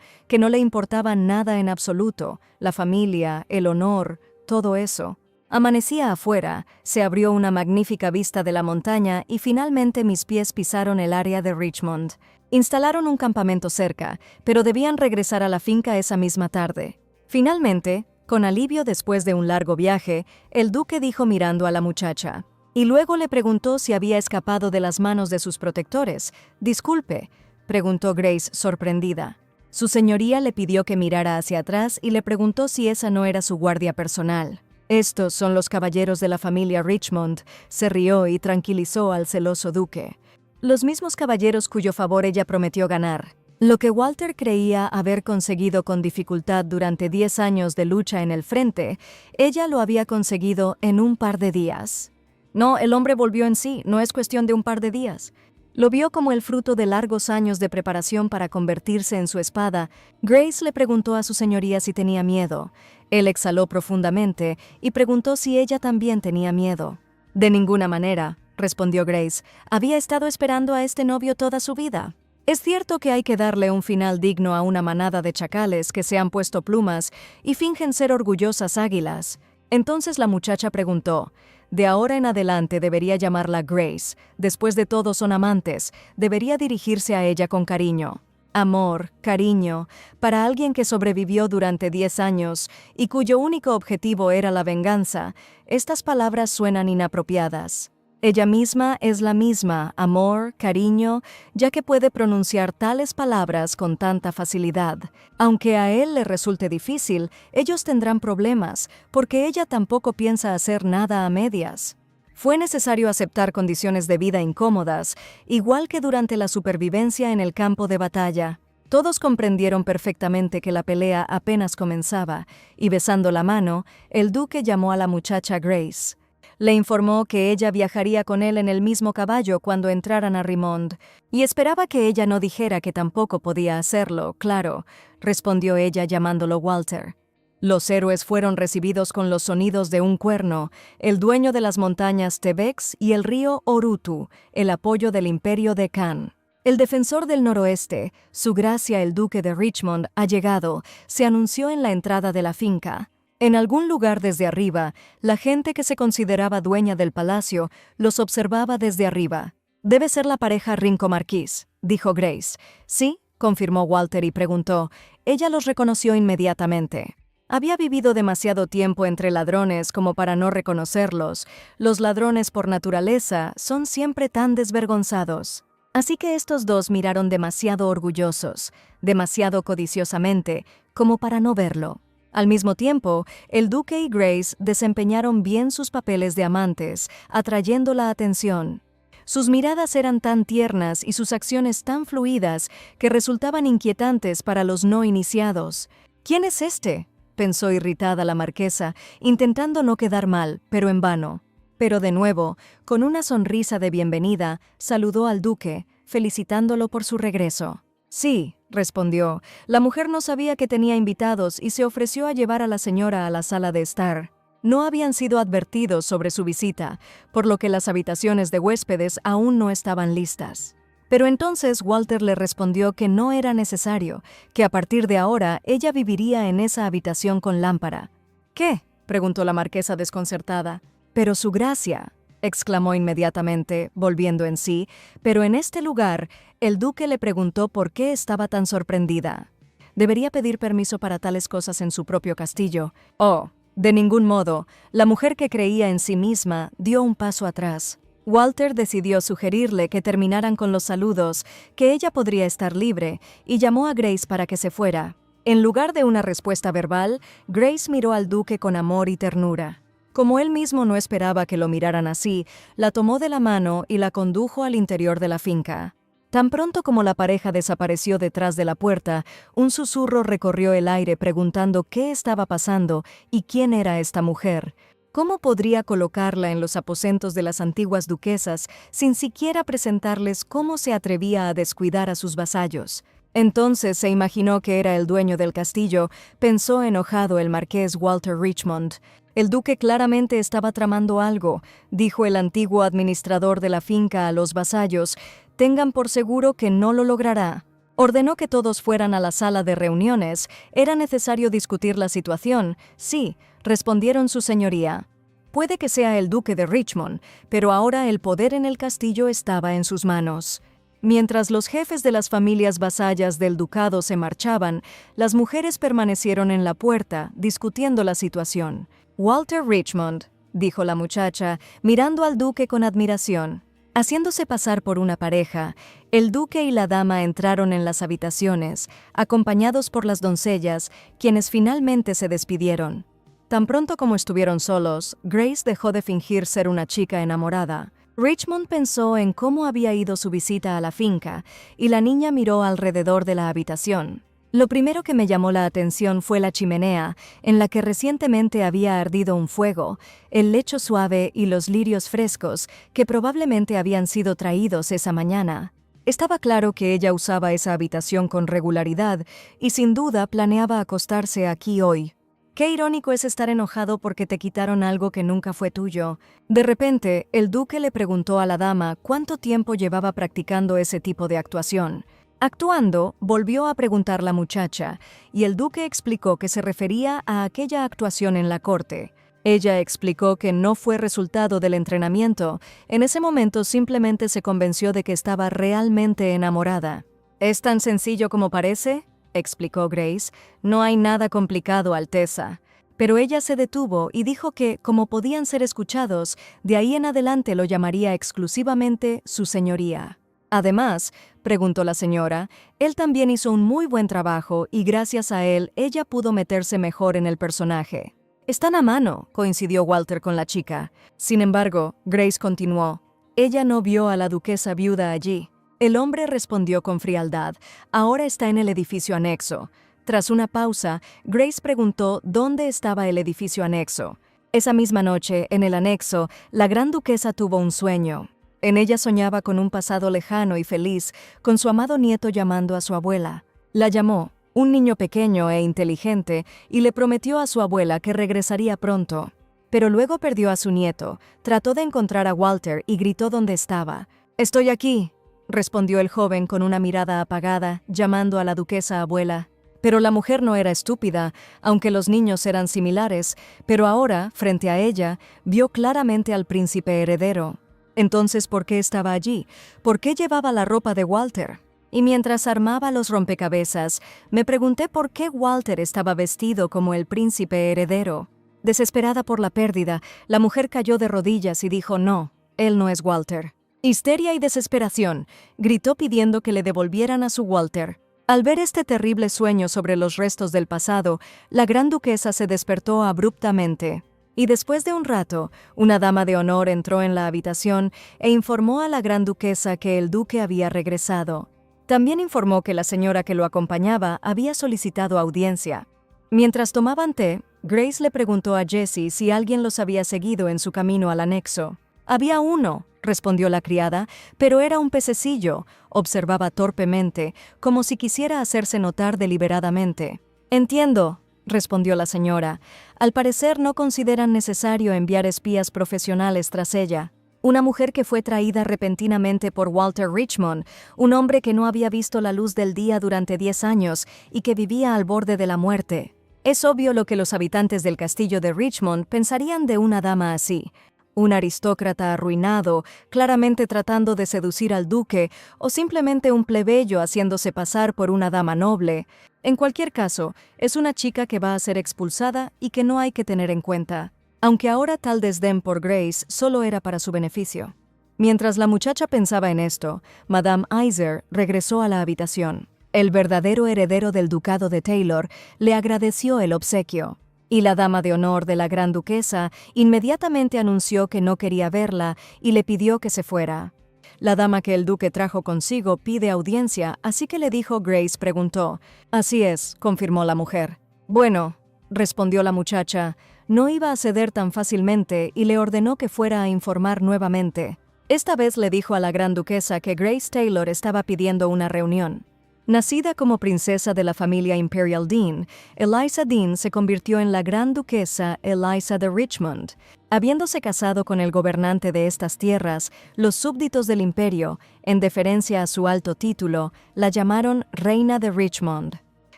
nada en absoluto, la familia, el honor, todo eso. Amanecía afuera, se abrió una magnífica vista de la montaña y finalmente mis pies pisaron el área de Richmond. Instalaron un campamento cerca, pero debían regresar a la finca esa misma tarde. Finalmente, con alivio después de un largo viaje, el duque dijo mirando a la muchacha. Y luego le preguntó si había escapado de las manos de sus protectores. «Disculpe», preguntó Grace sorprendida. Su señoría le pidió que mirara hacia atrás y le preguntó si esa no era su guardia personal. «Estos son los caballeros de la familia Richmond», se rió y tranquilizó al celoso duque. Los mismos caballeros cuyo favor ella prometió ganar. Lo que Walter creía haber conseguido con dificultad durante 10 años de lucha en el frente, ella lo había conseguido en un par de días. No, el hombre volvió en sí, no es cuestión de un par de días. Lo vio como el fruto de largos años de preparación para convertirse en su espada. Grace le preguntó a su señoría si tenía miedo. Él exhaló profundamente y preguntó si ella también tenía miedo. «De ninguna manera», respondió Grace. «Había estado esperando a este novio toda su vida. Es cierto que hay que darle un final digno a una manada de chacales que se han puesto plumas y fingen ser orgullosas águilas». Entonces la muchacha preguntó, «De ahora en adelante debería llamarla Grace. Después de todo son amantes. Debería dirigirse a ella con cariño». Amor, cariño, para alguien que sobrevivió durante 10 años y cuyo único objetivo era la venganza, estas palabras suenan inapropiadas. Ella misma es la misma, amor, cariño, ya que puede pronunciar tales palabras con tanta facilidad. Aunque a él le resulte difícil, ellos tendrán problemas, porque ella tampoco piensa hacer nada a medias. Fue necesario aceptar condiciones de vida incómodas, igual que durante la supervivencia en el campo de batalla. Todos comprendieron perfectamente que la pelea apenas comenzaba, y besando la mano, el duque llamó a la muchacha Grace. Le informó que ella viajaría con él en el mismo caballo cuando entraran a Rimond, y esperaba que ella no dijera que tampoco podía hacerlo, claro, respondió ella llamándolo Walter. Los héroes fueron recibidos con los sonidos de un cuerno, el dueño de las montañas Tebex y el río Orutu, el apoyo del imperio de Kan. El defensor del noroeste, su gracia el duque de Richmond, ha llegado, se anunció en la entrada de la finca. En algún lugar desde arriba, la gente que se consideraba dueña del palacio los observaba desde arriba. «Debe ser la pareja Rinco-Marquis», dijo Grace. «Sí», confirmó Walter y preguntó. Ella los reconoció inmediatamente. Había vivido demasiado tiempo entre ladrones como para no reconocerlos. Los ladrones por naturaleza son siempre tan desvergonzados. Así que estos dos miraron demasiado orgullosos, demasiado codiciosamente, como para no verlo. Al mismo tiempo, el duque y Grace desempeñaron bien sus papeles de amantes, atrayendo la atención. Sus miradas eran tan tiernas y sus acciones tan fluidas que resultaban inquietantes para los no iniciados. «¿Quién es este?», pensó irritada la marquesa, intentando no quedar mal, pero en vano. Pero de nuevo, con una sonrisa de bienvenida, saludó al duque, felicitándolo por su regreso. «Sí», respondió. La mujer no sabía que tenía invitados y se ofreció a llevar a la señora a la sala de estar. No habían sido advertidos sobre su visita, por lo que las habitaciones de huéspedes aún no estaban listas. Pero entonces Walter le respondió que no era necesario, que a partir de ahora ella viviría en esa habitación con lámpara. «¿Qué?», preguntó la marquesa desconcertada. «Pero su gracia», exclamó inmediatamente, volviendo en sí, pero en este lugar, el duque le preguntó por qué estaba tan sorprendida. ¿Debería pedir permiso para tales cosas en su propio castillo? Oh, de ningún modo. La mujer que creía en sí misma dio un paso atrás. Walter decidió sugerirle que terminaran con los saludos, que ella podría estar libre, y llamó a Grace para que se fuera. En lugar de una respuesta verbal, Grace miró al duque con amor y ternura. Como él mismo no esperaba que lo miraran así, la tomó de la mano y la condujo al interior de la finca. Tan pronto como la pareja desapareció detrás de la puerta, un susurro recorrió el aire preguntando qué estaba pasando y quién era esta mujer. ¿Cómo podría colocarla en los aposentos de las antiguas duquesas sin siquiera presentarles cómo se atrevía a descuidar a sus vasallos? Entonces se imaginó que era el dueño del castillo, pensó enojado el marqués Walter Richmond. El duque claramente estaba tramando algo, dijo el antiguo administrador de la finca a los vasallos. Tengan por seguro que no lo logrará. Ordenó que todos fueran a la sala de reuniones. Era necesario discutir la situación. Sí, respondieron su señoría. Puede que sea el duque de Richmond, pero ahora el poder en el castillo estaba en sus manos. Mientras los jefes de las familias vasallas del ducado se marchaban, las mujeres permanecieron en la puerta, discutiendo la situación. «Walter Richmond», dijo la muchacha, mirando al duque con admiración. Haciéndose pasar por una pareja, el duque y la dama entraron en las habitaciones, acompañados por las doncellas, quienes finalmente se despidieron. Tan pronto como estuvieron solos, Grace dejó de fingir ser una chica enamorada. Richmond pensó en cómo había ido su visita a la finca, y la niña miró alrededor de la habitación. Lo primero que me llamó la atención fue la chimenea, en la que recientemente había ardido un fuego, el lecho suave y los lirios frescos, que probablemente habían sido traídos esa mañana. Estaba claro que ella usaba esa habitación con regularidad, y sin duda planeaba acostarse aquí hoy. Qué irónico es estar enojado porque te quitaron algo que nunca fue tuyo. De repente, el duque le preguntó a la dama cuánto tiempo llevaba practicando ese tipo de actuación. Actuando, volvió a preguntar la muchacha, y el duque explicó que se refería a aquella actuación en la corte. Ella explicó que no fue resultado del entrenamiento. En ese momento simplemente se convenció de que estaba realmente enamorada. «¿Es tan sencillo como parece?», explicó Grace. «No hay nada complicado, Alteza». Pero ella se detuvo y dijo que, como podían ser escuchados, de ahí en adelante lo llamaría exclusivamente su señoría. Además, preguntó la señora, él también hizo un muy buen trabajo y gracias a él ella pudo meterse mejor en el personaje. «Están a mano», coincidió Walter con la chica. Sin embargo, Grace continuó. «Ella no vio a la duquesa viuda allí». El hombre respondió con frialdad. «Ahora está en el edificio anexo». Tras una pausa, Grace preguntó dónde estaba el edificio anexo. Esa misma noche, en el anexo, la gran duquesa tuvo un sueño. En ella soñaba con un pasado lejano y feliz, con su amado nieto llamando a su abuela. La llamó. un niño pequeño e inteligente, y le prometió a su abuela que regresaría pronto. Pero luego perdió a su nieto, trató de encontrar a Walter y gritó dónde estaba. «Estoy aquí», respondió el joven con una mirada apagada, llamando a la duquesa abuela. Pero la mujer no era estúpida, aunque los niños eran similares, pero ahora, frente a ella, vio claramente al príncipe heredero. Entonces, ¿por qué estaba allí? ¿Por qué llevaba la ropa de Walter? Y mientras armaba los rompecabezas, me pregunté por qué Walter estaba vestido como el príncipe heredero. Desesperada por la pérdida, la mujer cayó de rodillas y dijo: «No, él no es Walter». Histeria y desesperación, gritó pidiendo que le devolvieran a su Walter. Al ver este terrible sueño sobre los restos del pasado, la gran duquesa se despertó abruptamente. Y después de un rato, una dama de honor entró en la habitación e informó a la gran duquesa que el duque había regresado. También informó que la señora que lo acompañaba había solicitado audiencia. Mientras tomaban té, Grace le preguntó a Jessie si alguien los había seguido en su camino al anexo. «Había uno», respondió la criada, «pero era un pececillo», observaba torpemente, como si quisiera hacerse notar deliberadamente. «Entiendo», respondió la señora. «Al parecer no consideran necesario enviar espías profesionales tras ella». Una mujer que fue traída repentinamente por Walter Richmond, un hombre que no había visto la luz del día durante 10 años y que vivía al borde de la muerte. Es obvio lo que los habitantes del castillo de Richmond pensarían de una dama así. Un aristócrata arruinado, claramente tratando de seducir al duque, o simplemente un plebeyo haciéndose pasar por una dama noble. En cualquier caso, es una chica que va a ser expulsada y que no hay que tener en cuenta. Aunque ahora tal desdén por Grace solo era para su beneficio. Mientras la muchacha pensaba en esto, Madame Iser regresó a la habitación. El verdadero heredero del ducado de Taylor le agradeció el obsequio. Y la dama de honor de la gran duquesa inmediatamente anunció que no quería verla y le pidió que se fuera. La dama que el duque trajo consigo pide audiencia, así que le dijo. Grace preguntó. «Así es», confirmó la mujer. «Bueno», respondió la muchacha, no iba a ceder tan fácilmente y le ordenó que fuera a informar nuevamente. Esta vez le dijo a la gran duquesa que Grace Taylor estaba pidiendo una reunión. Nacida como princesa de la familia Imperial Dean, Eliza Dean se convirtió en la gran duquesa Eliza de Richmond. Habiéndose casado con el gobernante de estas tierras, los súbditos del imperio, en deferencia a su alto título, la llamaron Reina de Richmond.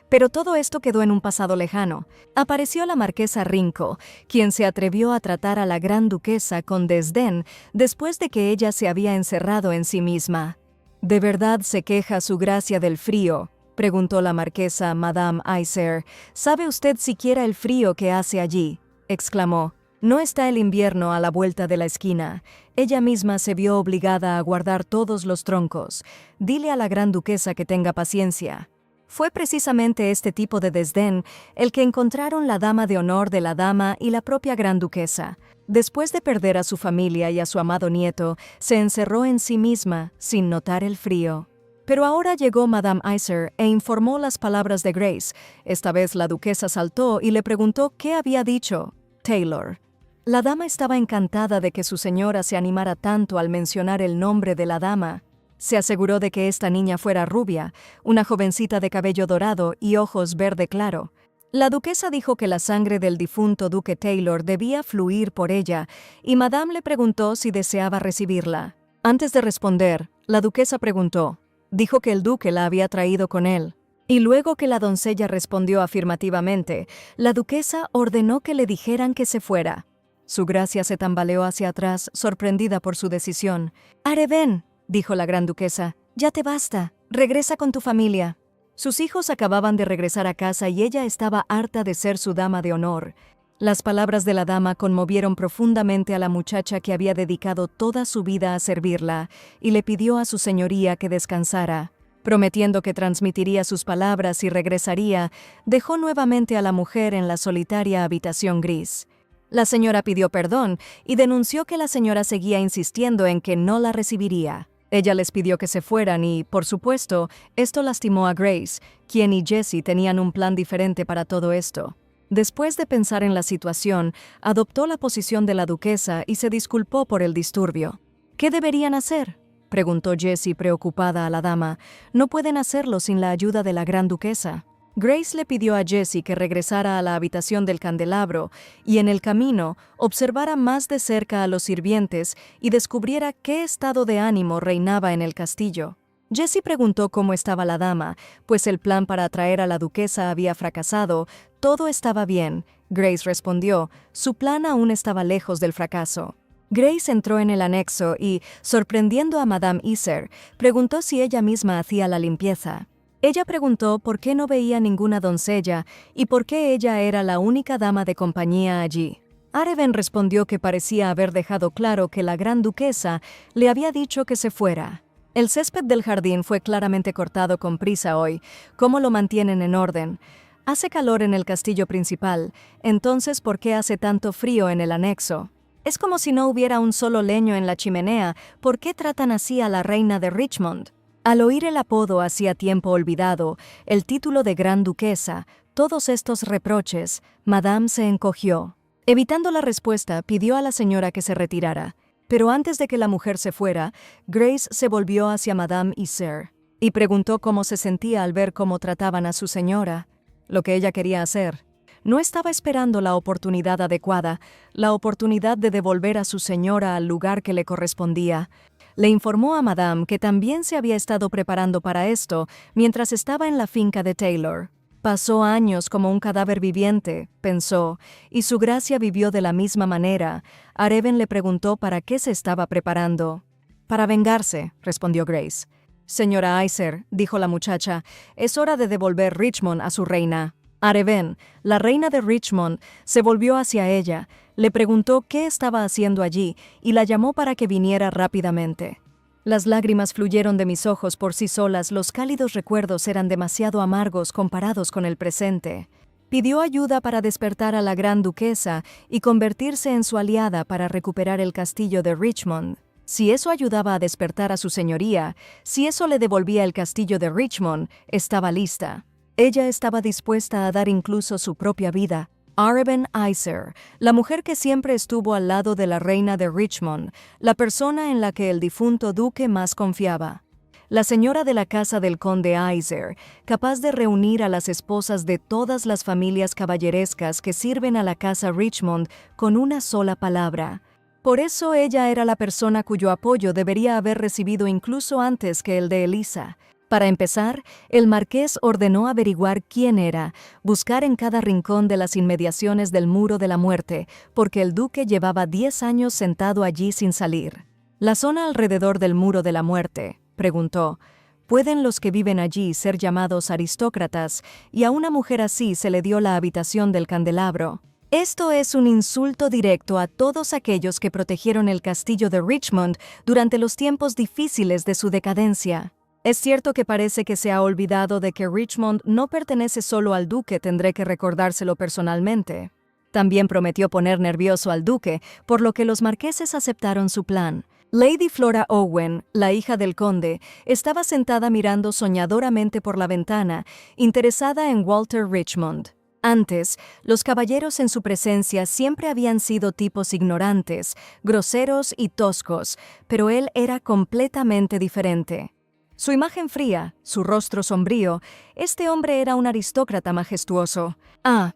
Pero todo esto quedó en un pasado lejano. Apareció la marquesa Rinco, quien se atrevió a tratar a la gran duquesa con desdén después de que ella se había encerrado en sí misma. «¿De verdad se queja su gracia del frío?», preguntó la marquesa Madame Iser. «¿Sabe usted siquiera el frío que hace allí?», exclamó. «No está el invierno a la vuelta de la esquina. Ella misma se vio obligada a guardar todos los troncos. Dile a la gran duquesa que tenga paciencia». Fue precisamente este tipo de desdén el que encontraron la dama de honor de la dama y la propia gran duquesa. Después de perder a su familia y a su amado nieto, se encerró en sí misma, sin notar el frío. Pero ahora llegó Madame Iser e informó las palabras de Grace. Esta vez la duquesa saltó y le preguntó qué había dicho Taylor. La dama estaba encantada de que su señora se animara tanto al mencionar el nombre de la dama. Se aseguró de que esta niña fuera rubia, una jovencita de cabello dorado y ojos verde claro. La duquesa dijo que la sangre del difunto duque Taylor debía fluir por ella, y Madame le preguntó si deseaba recibirla. Antes de responder, la duquesa preguntó. Dijo que el duque la había traído con él. Y luego que la doncella respondió afirmativamente, la duquesa ordenó que le dijeran que se fuera. Su gracia se tambaleó hacia atrás, sorprendida por su decisión. «Ven», dijo la gran duquesa, «ya te basta, regresa con tu familia». Sus hijos acababan de regresar a casa y ella estaba harta de ser su dama de honor. Las palabras de la dama conmovieron profundamente a la muchacha que había dedicado toda su vida a servirla, y le pidió a su señoría que descansara. Prometiendo que transmitiría sus palabras y regresaría, dejó nuevamente a la mujer en la solitaria habitación gris. La señora pidió perdón y denunció que la señora seguía insistiendo en que no la recibiría. Ella les pidió que se fueran y, por supuesto, esto lastimó a Grace, quien y Jessie tenían un plan diferente para todo esto. Después de pensar en la situación, adoptó la posición de la duquesa y se disculpó por el disturbio. «¿Qué deberían hacer?», preguntó Jessie preocupada a la dama. «No pueden hacerlo sin la ayuda de la gran duquesa». Grace le pidió a Jessie que regresara a la habitación del candelabro y en el camino observara más de cerca a los sirvientes y descubriera qué estado de ánimo reinaba en el castillo. Jessie preguntó cómo estaba la dama, pues el plan para atraer a la duquesa había fracasado. Todo estaba bien, Grace respondió. Su plan aún estaba lejos del fracaso. Grace entró en el anexo y, sorprendiendo a Madame Iser, preguntó si ella misma hacía la limpieza. Ella preguntó por qué no veía ninguna doncella y por qué ella era la única dama de compañía allí. Areven respondió que parecía haber dejado claro que la gran duquesa le había dicho que se fuera. El césped del jardín fue claramente cortado con prisa hoy. ¿Cómo lo mantienen en orden? Hace calor en el castillo principal, entonces ¿por qué hace tanto frío en el anexo? Es como si no hubiera un solo leño en la chimenea. ¿Por qué tratan así a la reina de Richmond? Al oír el apodo hacía tiempo olvidado, el título de Gran Duquesa, todos estos reproches, Madame se encogió. Evitando la respuesta, pidió a la señora que se retirara. Pero antes de que la mujer se fuera, Grace se volvió hacia Madame Iser y preguntó cómo se sentía al ver cómo trataban a su señora. Lo que ella quería hacer. No estaba esperando la oportunidad adecuada, la oportunidad de devolver a su señora al lugar que le correspondía. Le informó a Madame que también se había estado preparando para esto mientras estaba en la finca de Taylor. Pasó años como un cadáver viviente, pensó, y su gracia vivió de la misma manera. Areven le preguntó para qué se estaba preparando. Para vengarse, respondió Grace. Señora Iser, dijo la muchacha, es hora de devolver Richmond a su reina. Areven, la reina de Richmond, se volvió hacia ella, le preguntó qué estaba haciendo allí y la llamó para que viniera rápidamente. Las lágrimas fluyeron de mis ojos por sí solas, los cálidos recuerdos eran demasiado amargos comparados con el presente. Pidió ayuda para despertar a la gran duquesa y convertirse en su aliada para recuperar el castillo de Richmond. Si eso ayudaba a despertar a su señoría, si eso le devolvía el castillo de Richmond, estaba lista. Ella estaba dispuesta a dar incluso su propia vida. Areven Iser, la mujer que siempre estuvo al lado de la reina de Richmond, la persona en la que el difunto duque más confiaba. La señora de la casa del conde Iser, capaz de reunir a las esposas de todas las familias caballerescas que sirven a la casa Richmond con una sola palabra. Por eso ella era la persona cuyo apoyo debería haber recibido incluso antes que el de Elisa. Para empezar, el marqués ordenó averiguar quién era, buscar en cada rincón de las inmediaciones del Muro de la Muerte, porque el duque llevaba 10 años sentado allí sin salir. ¿La zona alrededor del Muro de la Muerte?, preguntó. ¿Pueden los que viven allí ser llamados aristócratas, y a una mujer así se le dio la habitación del candelabro? Esto es un insulto directo a todos aquellos que protegieron el castillo de Richmond durante los tiempos difíciles de su decadencia. Es cierto que parece que se ha olvidado de que Richmond no pertenece solo al duque, tendré que recordárselo personalmente. También prometió poner nervioso al duque, por lo que los marqueses aceptaron su plan. Lady Flora Owen, la hija del conde, estaba sentada mirando soñadoramente por la ventana, interesada en Walter Richmond. Antes, los caballeros en su presencia siempre habían sido tipos ignorantes, groseros y toscos, pero él era completamente diferente. Su imagen fría, su rostro sombrío, este hombre era un aristócrata majestuoso.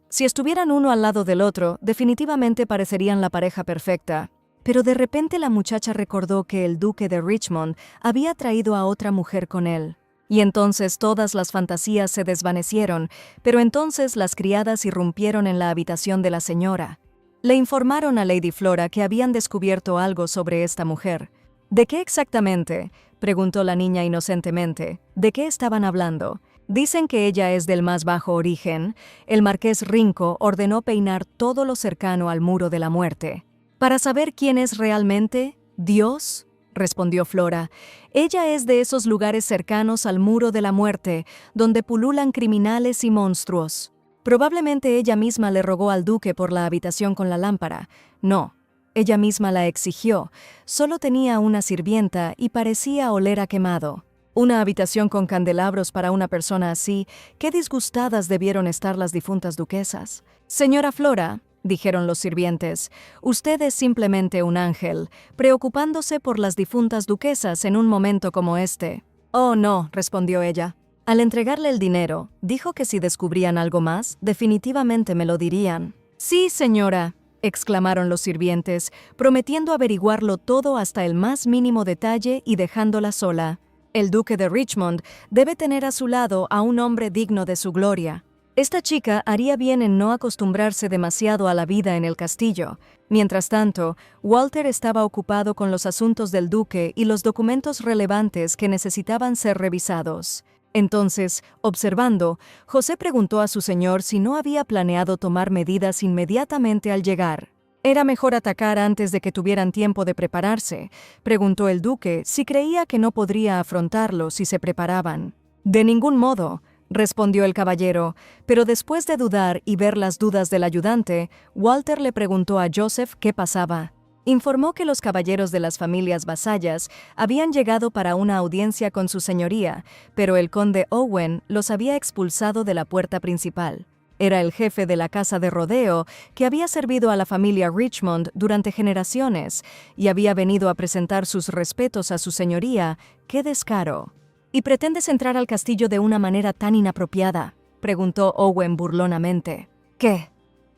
Si estuvieran uno al lado del otro, definitivamente parecerían la pareja perfecta. Pero de repente la muchacha recordó que el duque de Richmond había traído a otra mujer con él. Y entonces todas las fantasías se desvanecieron, pero entonces las criadas irrumpieron en la habitación de la señora. Le informaron a Lady Flora que habían descubierto algo sobre esta mujer. ¿De qué exactamente?, preguntó la niña inocentemente. ¿De qué estaban hablando? Dicen que ella es del más bajo origen. El marqués Rinco ordenó peinar todo lo cercano al Muro de la Muerte. ¿Para saber quién es realmente? ¿Dios?, respondió Flora. Ella es de esos lugares cercanos al Muro de la Muerte, donde pululan criminales y monstruos. Probablemente ella misma le rogó al duque por la habitación con la lámpara. No. Ella misma la exigió. Solo tenía una sirvienta y parecía oler a quemado. Una habitación con candelabros para una persona así, qué disgustadas debieron estar las difuntas duquesas. Señora Flora, dijeron los sirvientes, usted es simplemente un ángel, preocupándose por las difuntas duquesas en un momento como este. Oh, no, respondió ella. Al entregarle el dinero, dijo que si descubrían algo más, definitivamente me lo dirían. «Sí, señora», exclamaron los sirvientes, prometiendo averiguarlo todo hasta el más mínimo detalle y dejándola sola. El duque de Richmond debe tener a su lado a un hombre digno de su gloria. Esta chica haría bien en no acostumbrarse demasiado a la vida en el castillo. Mientras tanto, Walter estaba ocupado con los asuntos del duque y los documentos relevantes que necesitaban ser revisados. Entonces, observando, José preguntó a su señor si no había planeado tomar medidas inmediatamente al llegar. «¿Era mejor atacar antes de que tuvieran tiempo de prepararse?», preguntó el duque si creía que no podría afrontarlo si se preparaban. «De ningún modo», respondió el caballero, pero después de dudar y ver las dudas del ayudante, Walter le preguntó a Joseph qué pasaba. Informó que los caballeros de las familias vasallas habían llegado para una audiencia con su señoría, pero el conde Owen los había expulsado de la puerta principal. Era el jefe de la casa de rodeo que había servido a la familia Richmond durante generaciones y había venido a presentar sus respetos a su señoría. ¡Qué descaro! «¿Y pretendes entrar al castillo de una manera tan inapropiada?», preguntó Owen burlonamente. «¿Qué?»,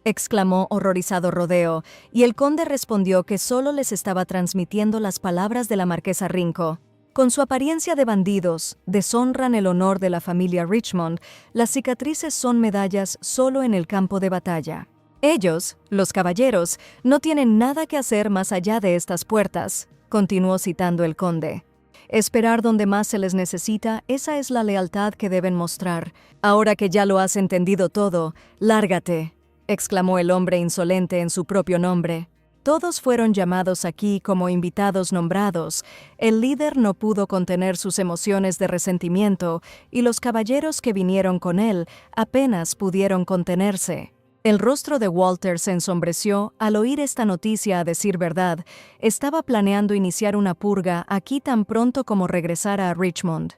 exclamó horrorizado Rodeo, y el conde respondió que solo les estaba transmitiendo las palabras de la marquesa Rinco. «Con su apariencia de bandidos, deshonran el honor de la familia Richmond. Las cicatrices son medallas solo en el campo de batalla. Ellos, los caballeros, no tienen nada que hacer más allá de estas puertas», continuó citando el conde. «Esperar donde más se les necesita, esa es la lealtad que deben mostrar. Ahora que ya lo has entendido todo, lárgate», exclamó el hombre insolente en su propio nombre. Todos fueron llamados aquí como invitados nombrados. El líder no pudo contener sus emociones de resentimiento y los caballeros que vinieron con él apenas pudieron contenerse. El rostro de Walter se ensombreció al oír esta noticia. A decir verdad, estaba planeando iniciar una purga aquí tan pronto como regresara a Richmond.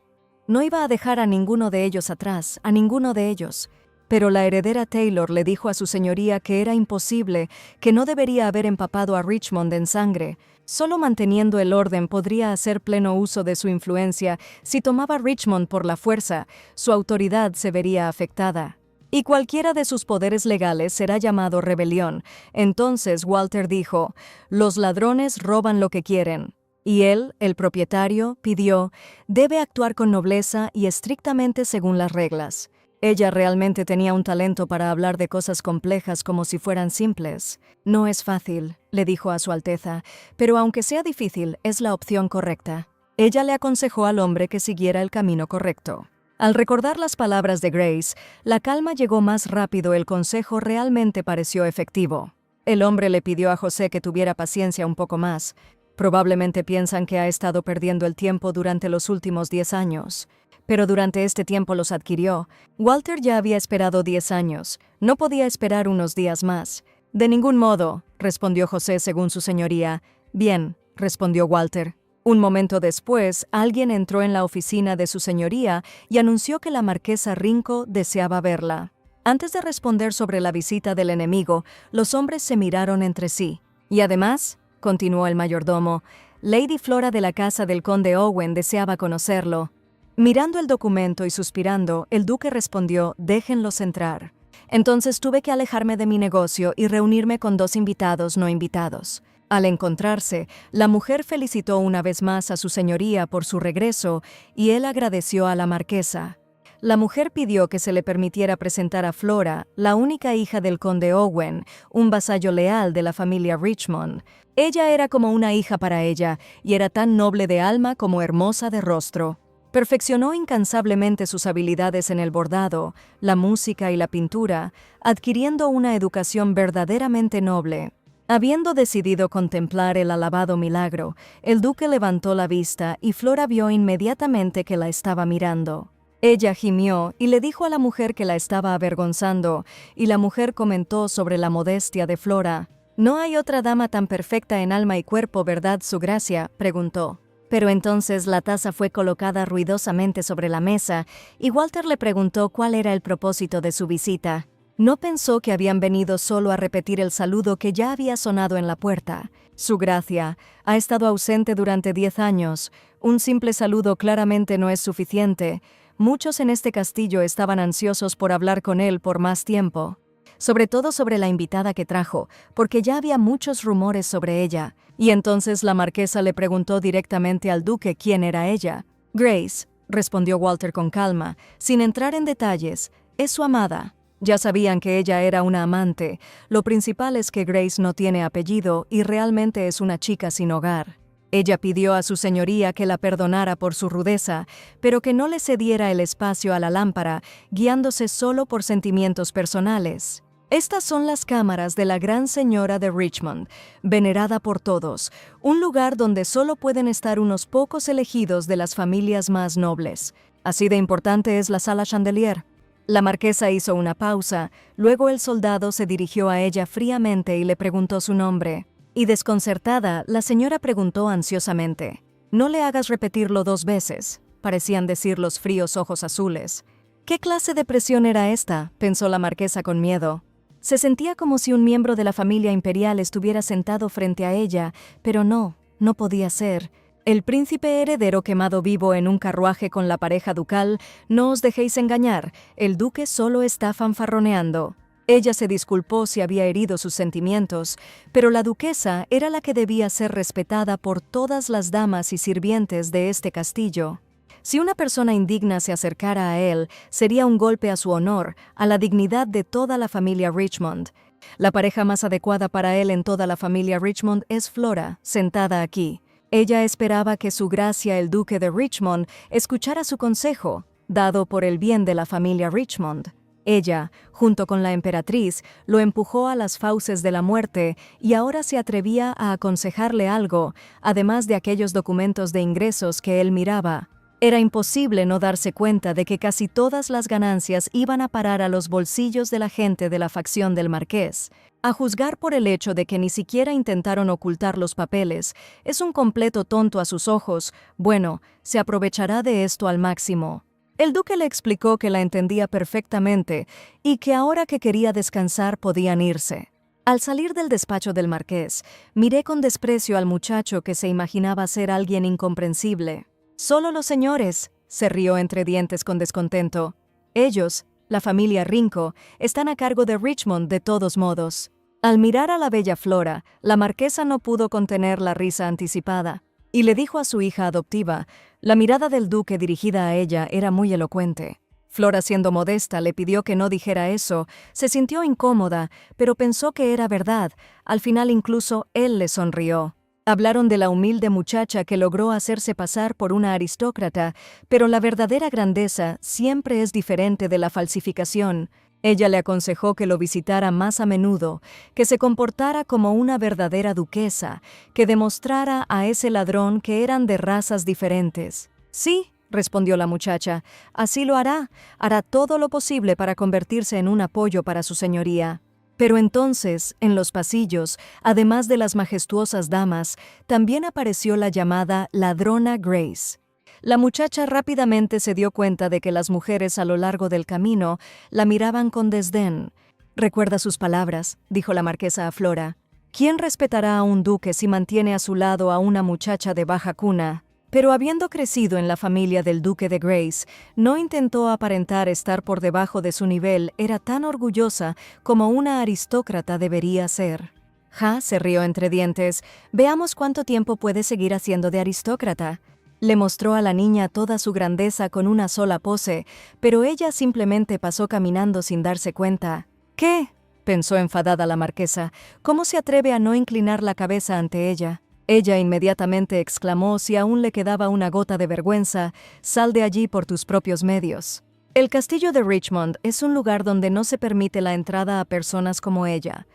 No iba a dejar a ninguno de ellos atrás, a ninguno de ellos. Pero la heredera Taylor le dijo a su señoría que era imposible, que no debería haber empapado a Richmond en sangre. Solo manteniendo el orden podría hacer pleno uso de su influencia. Si tomaba Richmond por la fuerza, su autoridad se vería afectada. Y cualquiera de sus poderes legales será llamado rebelión. Entonces Walter dijo: «Los ladrones roban lo que quieren». Y él, el propietario, pidió: «Debe actuar con nobleza y estrictamente según las reglas». Ella realmente tenía un talento para hablar de cosas complejas como si fueran simples. «No es fácil», le dijo a su Alteza, «pero aunque sea difícil, es la opción correcta». Ella le aconsejó al hombre que siguiera el camino correcto. Al recordar las palabras de Grace, la calma llegó más rápido. El consejo realmente pareció efectivo. El hombre le pidió a José que tuviera paciencia un poco más. Probablemente piensan que ha estado perdiendo el tiempo durante los últimos 10 años. Pero durante este tiempo los adquirió. Walter ya había esperado 10 años. No podía esperar unos días más. «De ningún modo», respondió José según su señoría. «Bien», respondió Walter. Un momento después, alguien entró en la oficina de su señoría y anunció que la marquesa Rinco deseaba verla. Antes de responder sobre la visita del enemigo, los hombres se miraron entre sí. «Y además», continuó el mayordomo, «Lady Flora de la casa del conde Owen deseaba conocerlo». Mirando el documento y suspirando, el duque respondió: «Déjenlos entrar». Entonces tuve que alejarme de mi negocio y reunirme con 2 invitados no invitados. Al encontrarse, la mujer felicitó una vez más a su señoría por su regreso y él agradeció a la marquesa. La mujer pidió que se le permitiera presentar a Flora, la única hija del conde Owen, un vasallo leal de la familia Richmond. Ella era como una hija para ella y era tan noble de alma como hermosa de rostro. Perfeccionó incansablemente sus habilidades en el bordado, la música y la pintura, adquiriendo una educación verdaderamente noble. Habiendo decidido contemplar el alabado milagro, el duque levantó la vista y Flora vio inmediatamente que la estaba mirando. Ella gimió y le dijo a la mujer que la estaba avergonzando, y la mujer comentó sobre la modestia de Flora. «¿No hay otra dama tan perfecta en alma y cuerpo, verdad, su gracia?», preguntó. Pero entonces la taza fue colocada ruidosamente sobre la mesa y Walter le preguntó cuál era el propósito de su visita. No pensó que habían venido solo a repetir el saludo que ya había sonado en la puerta. «Su gracia ha estado ausente durante 10 años. Un simple saludo claramente no es suficiente. Muchos en este castillo estaban ansiosos por hablar con él por más tiempo. Sobre todo sobre la invitada que trajo, porque ya había muchos rumores sobre ella, y entonces la marquesa le preguntó directamente al duque quién era ella. Grace, respondió Walter con calma, sin entrar en detalles, es su amada. Ya sabían que ella era una amante. Lo principal es que Grace no tiene apellido y realmente es una chica sin hogar. Ella pidió a su señoría que la perdonara por su rudeza, pero que no le cediera el espacio a la lámpara, guiándose solo por sentimientos personales. Estas son las cámaras de la Gran Señora de Richmond, venerada por todos, un lugar donde solo pueden estar unos pocos elegidos de las familias más nobles. Así de importante es la sala Chandelier. La marquesa hizo una pausa, luego el soldado se dirigió a ella fríamente y le preguntó su nombre. Y desconcertada, la señora preguntó ansiosamente: «No le hagas repetirlo 2 veces», parecían decir los fríos ojos azules. «¿Qué clase de presión era esta?», pensó la marquesa con miedo. Se sentía como si un miembro de la familia imperial estuviera sentado frente a ella, pero no podía ser. El príncipe heredero quemado vivo en un carruaje con la pareja ducal, no os dejéis engañar, el duque solo está fanfarroneando. Ella se disculpó si había herido sus sentimientos, pero la duquesa era la que debía ser respetada por todas las damas y sirvientes de este castillo. Si una persona indigna se acercara a él, sería un golpe a su honor, a la dignidad de toda la familia Richmond. La pareja más adecuada para él en toda la familia Richmond es Flora, sentada aquí. Ella esperaba que su gracia el duque de Richmond escuchara su consejo, dado por el bien de la familia Richmond. Ella, junto con la emperatriz, lo empujó a las fauces de la muerte y ahora se atrevía a aconsejarle algo, además de aquellos documentos de ingresos que él miraba. Era imposible no darse cuenta de que casi todas las ganancias iban a parar a los bolsillos de la gente de la facción del marqués. A juzgar por el hecho de que ni siquiera intentaron ocultar los papeles, es un completo tonto a sus ojos. Bueno, se aprovechará de esto al máximo. El duque le explicó que la entendía perfectamente y que ahora que quería descansar podían irse. Al salir del despacho del marqués, miré con desprecio al muchacho que se imaginaba ser alguien incomprensible. «Solo los señores», se rió entre dientes con descontento. «Ellos, la familia Rinco, están a cargo de Richmond de todos modos». Al mirar a la bella Flora, la marquesa no pudo contener la risa anticipada, y le dijo a su hija adoptiva: la mirada del duque dirigida a ella era muy elocuente. Flora, siendo modesta, le pidió que no dijera eso, se sintió incómoda, pero pensó que era verdad. Al final incluso él le sonrió. Hablaron de la humilde muchacha que logró hacerse pasar por una aristócrata, pero la verdadera grandeza siempre es diferente de la falsificación. Ella le aconsejó que lo visitara más a menudo, que se comportara como una verdadera duquesa, que demostrara a ese ladrón que eran de razas diferentes. «Sí», respondió la muchacha, «así lo hará. Hará todo lo posible para convertirse en un apoyo para su señoría». Pero entonces, en los pasillos, además de las majestuosas damas, también apareció la llamada ladrona Grace. La muchacha rápidamente se dio cuenta de que las mujeres a lo largo del camino la miraban con desdén. «Recuerda sus palabras», dijo la marquesa a Flora. «¿Quién respetará a un duque si mantiene a su lado a una muchacha de baja cuna?» Pero habiendo crecido en la familia del duque de Grace, no intentó aparentar estar por debajo de su nivel, era tan orgullosa como una aristócrata debería ser. «Ja», se rió entre dientes, «veamos cuánto tiempo puede seguir haciendo de aristócrata». Le mostró a la niña toda su grandeza con una sola pose, pero ella simplemente pasó caminando sin darse cuenta. «¿Qué?», pensó enfadada la marquesa, «¿cómo se atreve a no inclinar la cabeza ante ella?». Ella inmediatamente exclamó, si aún le quedaba una gota de vergüenza: «Sal de allí por tus propios medios». El castillo de Richmond es un lugar donde no se permite la entrada a personas como ella.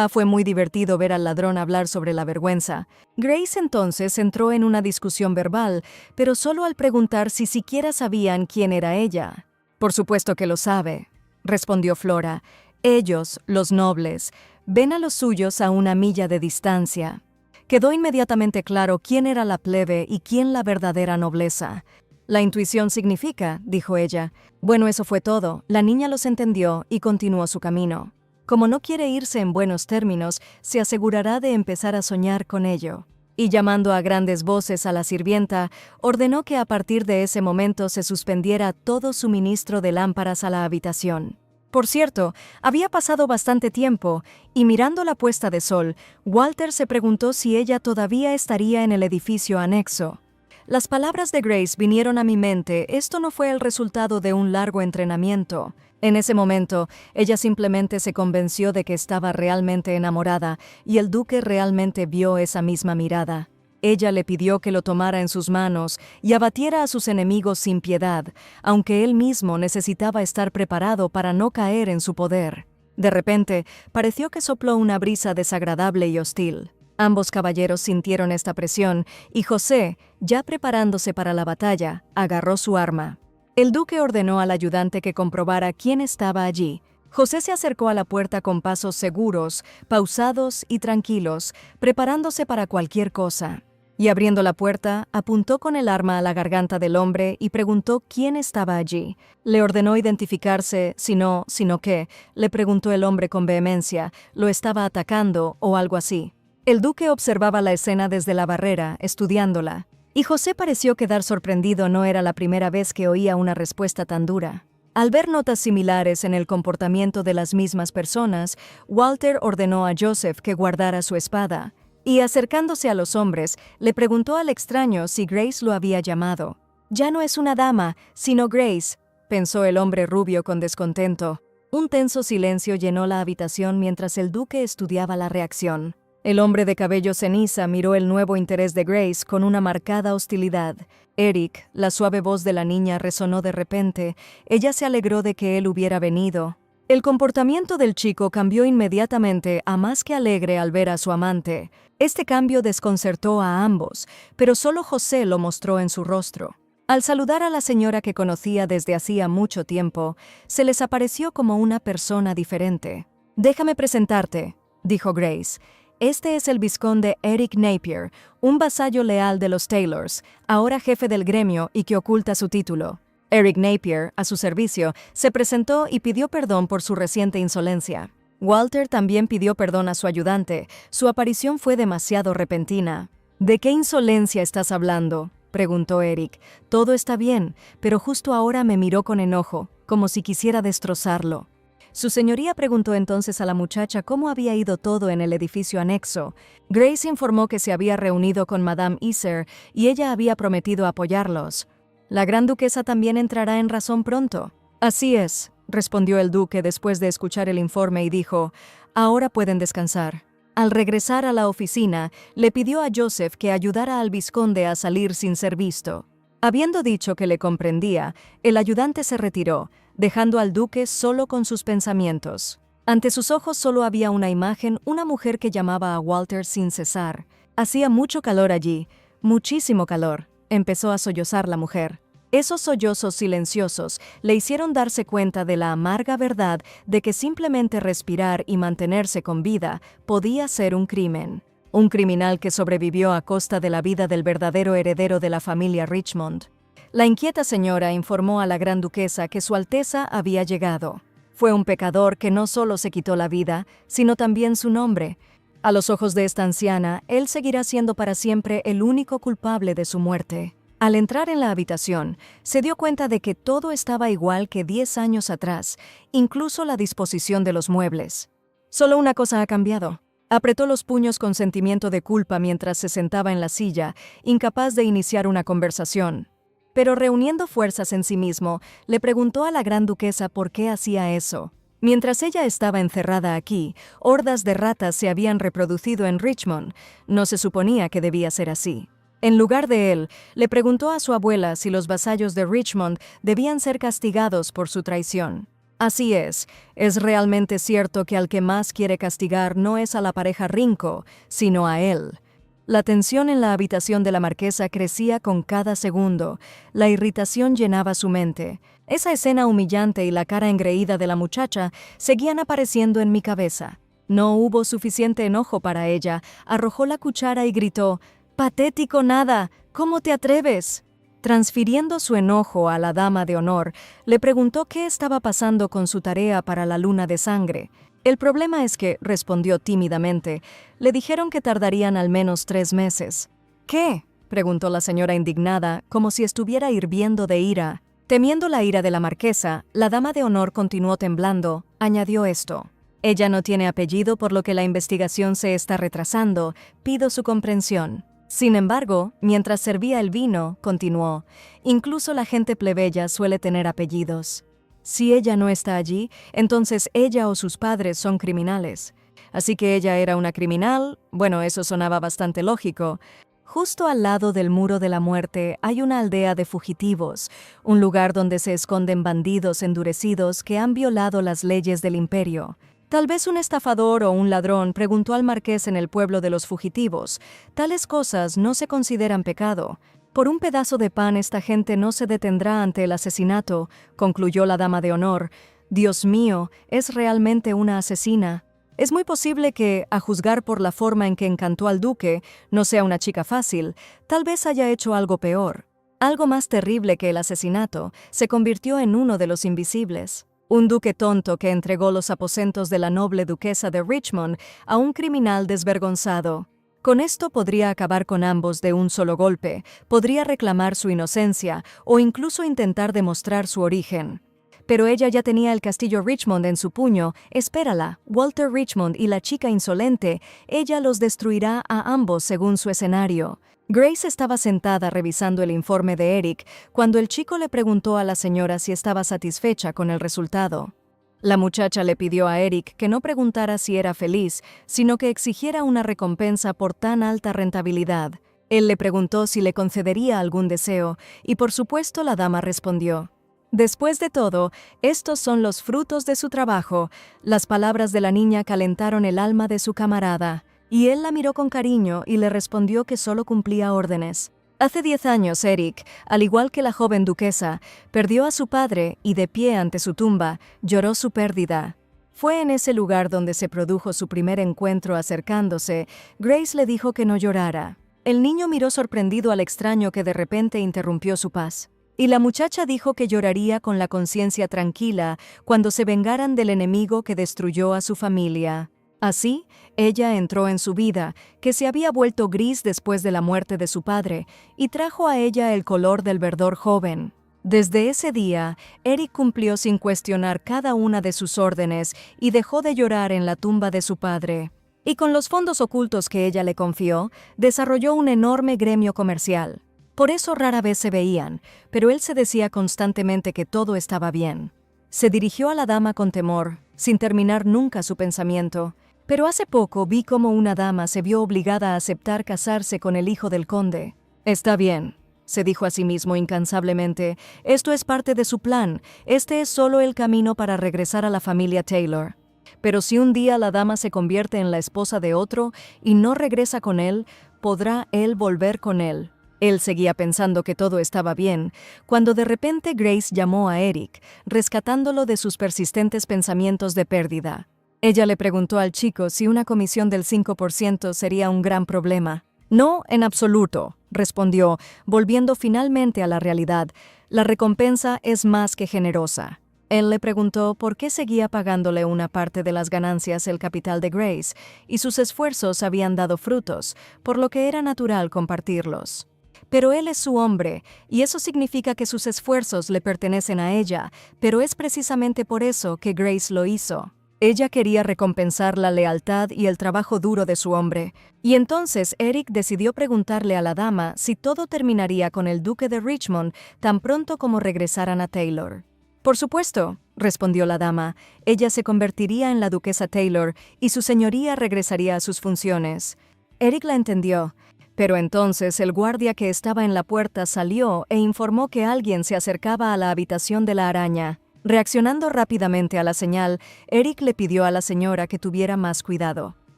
Fue muy divertido ver al ladrón hablar sobre la vergüenza. Grace entonces entró en una discusión verbal, pero solo al preguntar si siquiera sabían quién era ella. «Por supuesto que lo sabe», respondió Flora. «Ellos, los nobles, ven a los suyos a una milla de distancia». Quedó inmediatamente claro quién era la plebe y quién la verdadera nobleza. «La intuición significa», dijo ella. Bueno, eso fue todo. La niña los entendió y continuó su camino. Como no quiere irse en buenos términos, se asegurará de empezar a soñar con ello. y llamando a grandes voces a la sirvienta, ordenó que a partir de ese momento se suspendiera todo suministro de lámparas a la habitación. Por cierto, había pasado bastante tiempo, y mirando la puesta de sol, Walter se preguntó si ella todavía estaría en el edificio anexo. Las palabras de Grace vinieron a mi mente. Esto no fue el resultado de un largo entrenamiento. En ese momento, ella simplemente se convenció de que estaba realmente enamorada, y el duque realmente vio esa misma mirada. Ella le pidió que lo tomara en sus manos y abatiera a sus enemigos sin piedad, aunque él mismo necesitaba estar preparado para no caer en su poder. De repente, pareció que sopló una brisa desagradable y hostil. Ambos caballeros sintieron esta presión, y José, ya preparándose para la batalla, agarró su arma. El duque ordenó al ayudante que comprobara quién estaba allí. José se acercó a la puerta con pasos seguros, pausados y tranquilos, preparándose para cualquier cosa. Y abriendo la puerta, apuntó con el arma a la garganta del hombre y preguntó quién estaba allí. Le ordenó identificarse, sino qué, le preguntó el hombre con vehemencia, ¿lo estaba atacando o algo así? El duque observaba la escena desde la barrera, estudiándola, y José pareció quedar sorprendido. No era la primera vez que oía una respuesta tan dura. Al ver notas similares en el comportamiento de las mismas personas, Walter ordenó a Joseph que guardara su espada, y acercándose a los hombres, le preguntó al extraño si Grace lo había llamado. «Ya no es una dama, sino Grace», pensó el hombre rubio con descontento. Un tenso silencio llenó la habitación mientras el duque estudiaba la reacción. El hombre de cabello ceniza miró el nuevo interés de Grace con una marcada hostilidad. Eric, la suave voz de la niña resonó de repente. Ella se alegró de que él hubiera venido. El comportamiento del chico cambió inmediatamente a más que alegre al ver a su amante. Este cambio desconcertó a ambos, pero solo José lo mostró en su rostro. Al saludar a la señora que conocía desde hacía mucho tiempo, se les apareció como una persona diferente. «Déjame presentarte», dijo Grace. «Este es el vizconde Eric Napier, un vasallo leal de los Taylors, ahora jefe del gremio y que oculta su título». Eric Napier, a su servicio, se presentó y pidió perdón por su reciente insolencia. Walter también pidió perdón a su ayudante. Su aparición fue demasiado repentina. «¿De qué insolencia estás hablando?», preguntó Eric. «Todo está bien, pero justo ahora me miró con enojo, como si quisiera destrozarlo». Su señoría preguntó entonces a la muchacha cómo había ido todo en el edificio anexo. Grace informó que se había reunido con Madame Iser y ella había prometido apoyarlos. «¿La gran duquesa también entrará en razón pronto?». «Así es», respondió el duque después de escuchar el informe y dijo, «ahora pueden descansar». Al regresar a la oficina, le pidió a Joseph que ayudara al vizconde a salir sin ser visto. Habiendo dicho que le comprendía, el ayudante se retiró, dejando al duque solo con sus pensamientos. Ante sus ojos solo había una imagen, una mujer que llamaba a Walter sin cesar. Hacía mucho calor allí, muchísimo calor. Empezó a sollozar la mujer. Esos sollozos silenciosos le hicieron darse cuenta de la amarga verdad de que simplemente respirar y mantenerse con vida podía ser un crimen. Un criminal que sobrevivió a costa de la vida del verdadero heredero de la familia Richmond. La inquieta señora informó a la gran duquesa que Su Alteza había llegado. Fue un pecador que no solo se quitó la vida, sino también su nombre. A los ojos de esta anciana, él seguirá siendo para siempre el único culpable de su muerte. Al entrar en la habitación, se dio cuenta de que todo estaba igual que 10 años atrás, incluso la disposición de los muebles. Solo una cosa ha cambiado. Apretó los puños con sentimiento de culpa mientras se sentaba en la silla, incapaz de iniciar una conversación. Pero reuniendo fuerzas en sí mismo, le preguntó a la gran duquesa por qué hacía eso. Mientras ella estaba encerrada aquí, hordas de ratas se habían reproducido en Richmond. No se suponía que debía ser así. En lugar de él, le preguntó a su abuela si los vasallos de Richmond debían ser castigados por su traición. Así es realmente cierto que al que más quiere castigar no es a la pareja Rinco, sino a él. La tensión en la habitación de la marquesa crecía con cada segundo. La irritación llenaba su mente. Esa escena humillante y la cara engreída de la muchacha seguían apareciendo en mi cabeza. No hubo suficiente enojo para ella. Arrojó la cuchara y gritó, «¡Patético nada! ¿Cómo te atreves?». Transfiriendo su enojo a la dama de honor, le preguntó qué estaba pasando con su tarea para la luna de sangre. El problema es que, respondió tímidamente, le dijeron que tardarían al menos 3 meses. ¿Qué? Preguntó la señora indignada, como si estuviera hirviendo de ira. Temiendo la ira de la marquesa, la dama de honor continuó temblando. Añadió esto: ella no tiene apellido, por lo que la investigación se está retrasando. Pido su comprensión. Sin embargo, mientras servía el vino, continuó: incluso la gente plebeya suele tener apellidos. Si ella no está allí, entonces ella o sus padres son criminales. Así que ella era una criminal. Bueno, eso sonaba bastante lógico. Justo al lado del Muro de la Muerte hay una aldea de fugitivos, un lugar donde se esconden bandidos endurecidos que han violado las leyes del imperio. Tal vez un estafador o un ladrón preguntó al marqués en el pueblo de los fugitivos. Tales cosas no se consideran pecado. Por un pedazo de pan esta gente no se detendrá ante el asesinato, concluyó la dama de honor. Dios mío, es realmente una asesina. Es muy posible que, a juzgar por la forma en que encantó al duque, no sea una chica fácil. Tal vez haya hecho algo peor. Algo más terrible que el asesinato. Se convirtió en uno de los invisibles. Un duque tonto que entregó los aposentos de la noble duquesa de Richmond a un criminal desvergonzado. Con esto podría acabar con ambos de un solo golpe, podría reclamar su inocencia o incluso intentar demostrar su origen. Pero ella ya tenía el castillo Richmond en su puño. Espérala, Walter Richmond y la chica insolente, ella los destruirá a ambos según su escenario. Grace estaba sentada revisando el informe de Eric cuando el chico le preguntó a la señora si estaba satisfecha con el resultado. La muchacha le pidió a Eric que no preguntara si era feliz, sino que exigiera una recompensa por tan alta rentabilidad. Él le preguntó si le concedería algún deseo, y por supuesto la dama respondió: después de todo, estos son los frutos de su trabajo. Las palabras de la niña calentaron el alma de su camarada, y él la miró con cariño y le respondió que solo cumplía órdenes. Hace 10 años, Eric, al igual que la joven duquesa, perdió a su padre y, de pie ante su tumba, lloró su pérdida. Fue en ese lugar donde se produjo su primer encuentro. Acercándose, Grace le dijo que no llorara. El niño miró sorprendido al extraño que de repente interrumpió su paz. Y la muchacha dijo que lloraría con la conciencia tranquila cuando se vengaran del enemigo que destruyó a su familia. Así, ella entró en su vida, que se había vuelto gris después de la muerte de su padre, y trajo a ella el color del verdor joven. Desde ese día, Eric cumplió sin cuestionar cada una de sus órdenes y dejó de llorar en la tumba de su padre. Y con los fondos ocultos que ella le confió, desarrolló un enorme gremio comercial. Por eso rara vez se veían, pero él se decía constantemente que todo estaba bien. Se dirigió a la dama con temor, sin terminar nunca su pensamiento. Pero hace poco vi cómo una dama se vio obligada a aceptar casarse con el hijo del conde. Está bien, se dijo a sí mismo incansablemente. Esto es parte de su plan. Este es solo el camino para regresar a la familia Taylor. Pero si un día la dama se convierte en la esposa de otro y no regresa con él, ¿podrá él volver con él? Él seguía pensando que todo estaba bien, cuando de repente Grace llamó a Eric, rescatándolo de sus persistentes pensamientos de pérdida. Ella le preguntó al chico si una comisión del 5% sería un gran problema. No, en absoluto, respondió, volviendo finalmente a la realidad. La recompensa es más que generosa. Él le preguntó por qué seguía pagándole una parte de las ganancias el capital de Grace, y sus esfuerzos habían dado frutos, por lo que era natural compartirlos. Pero él es su hombre, y eso significa que sus esfuerzos le pertenecen a ella, pero es precisamente por eso que Grace lo hizo. Ella quería recompensar la lealtad y el trabajo duro de su hombre, y entonces Eric decidió preguntarle a la dama si todo terminaría con el duque de Richmond tan pronto como regresaran a Taylor. Por supuesto, respondió la dama, ella se convertiría en la duquesa Taylor y su señoría regresaría a sus funciones. Eric la entendió, pero entonces el guardia que estaba en la puerta salió e informó que alguien se acercaba a la habitación de la araña. Reaccionando rápidamente a la señal, Eric le pidió a la señora que tuviera más cuidado.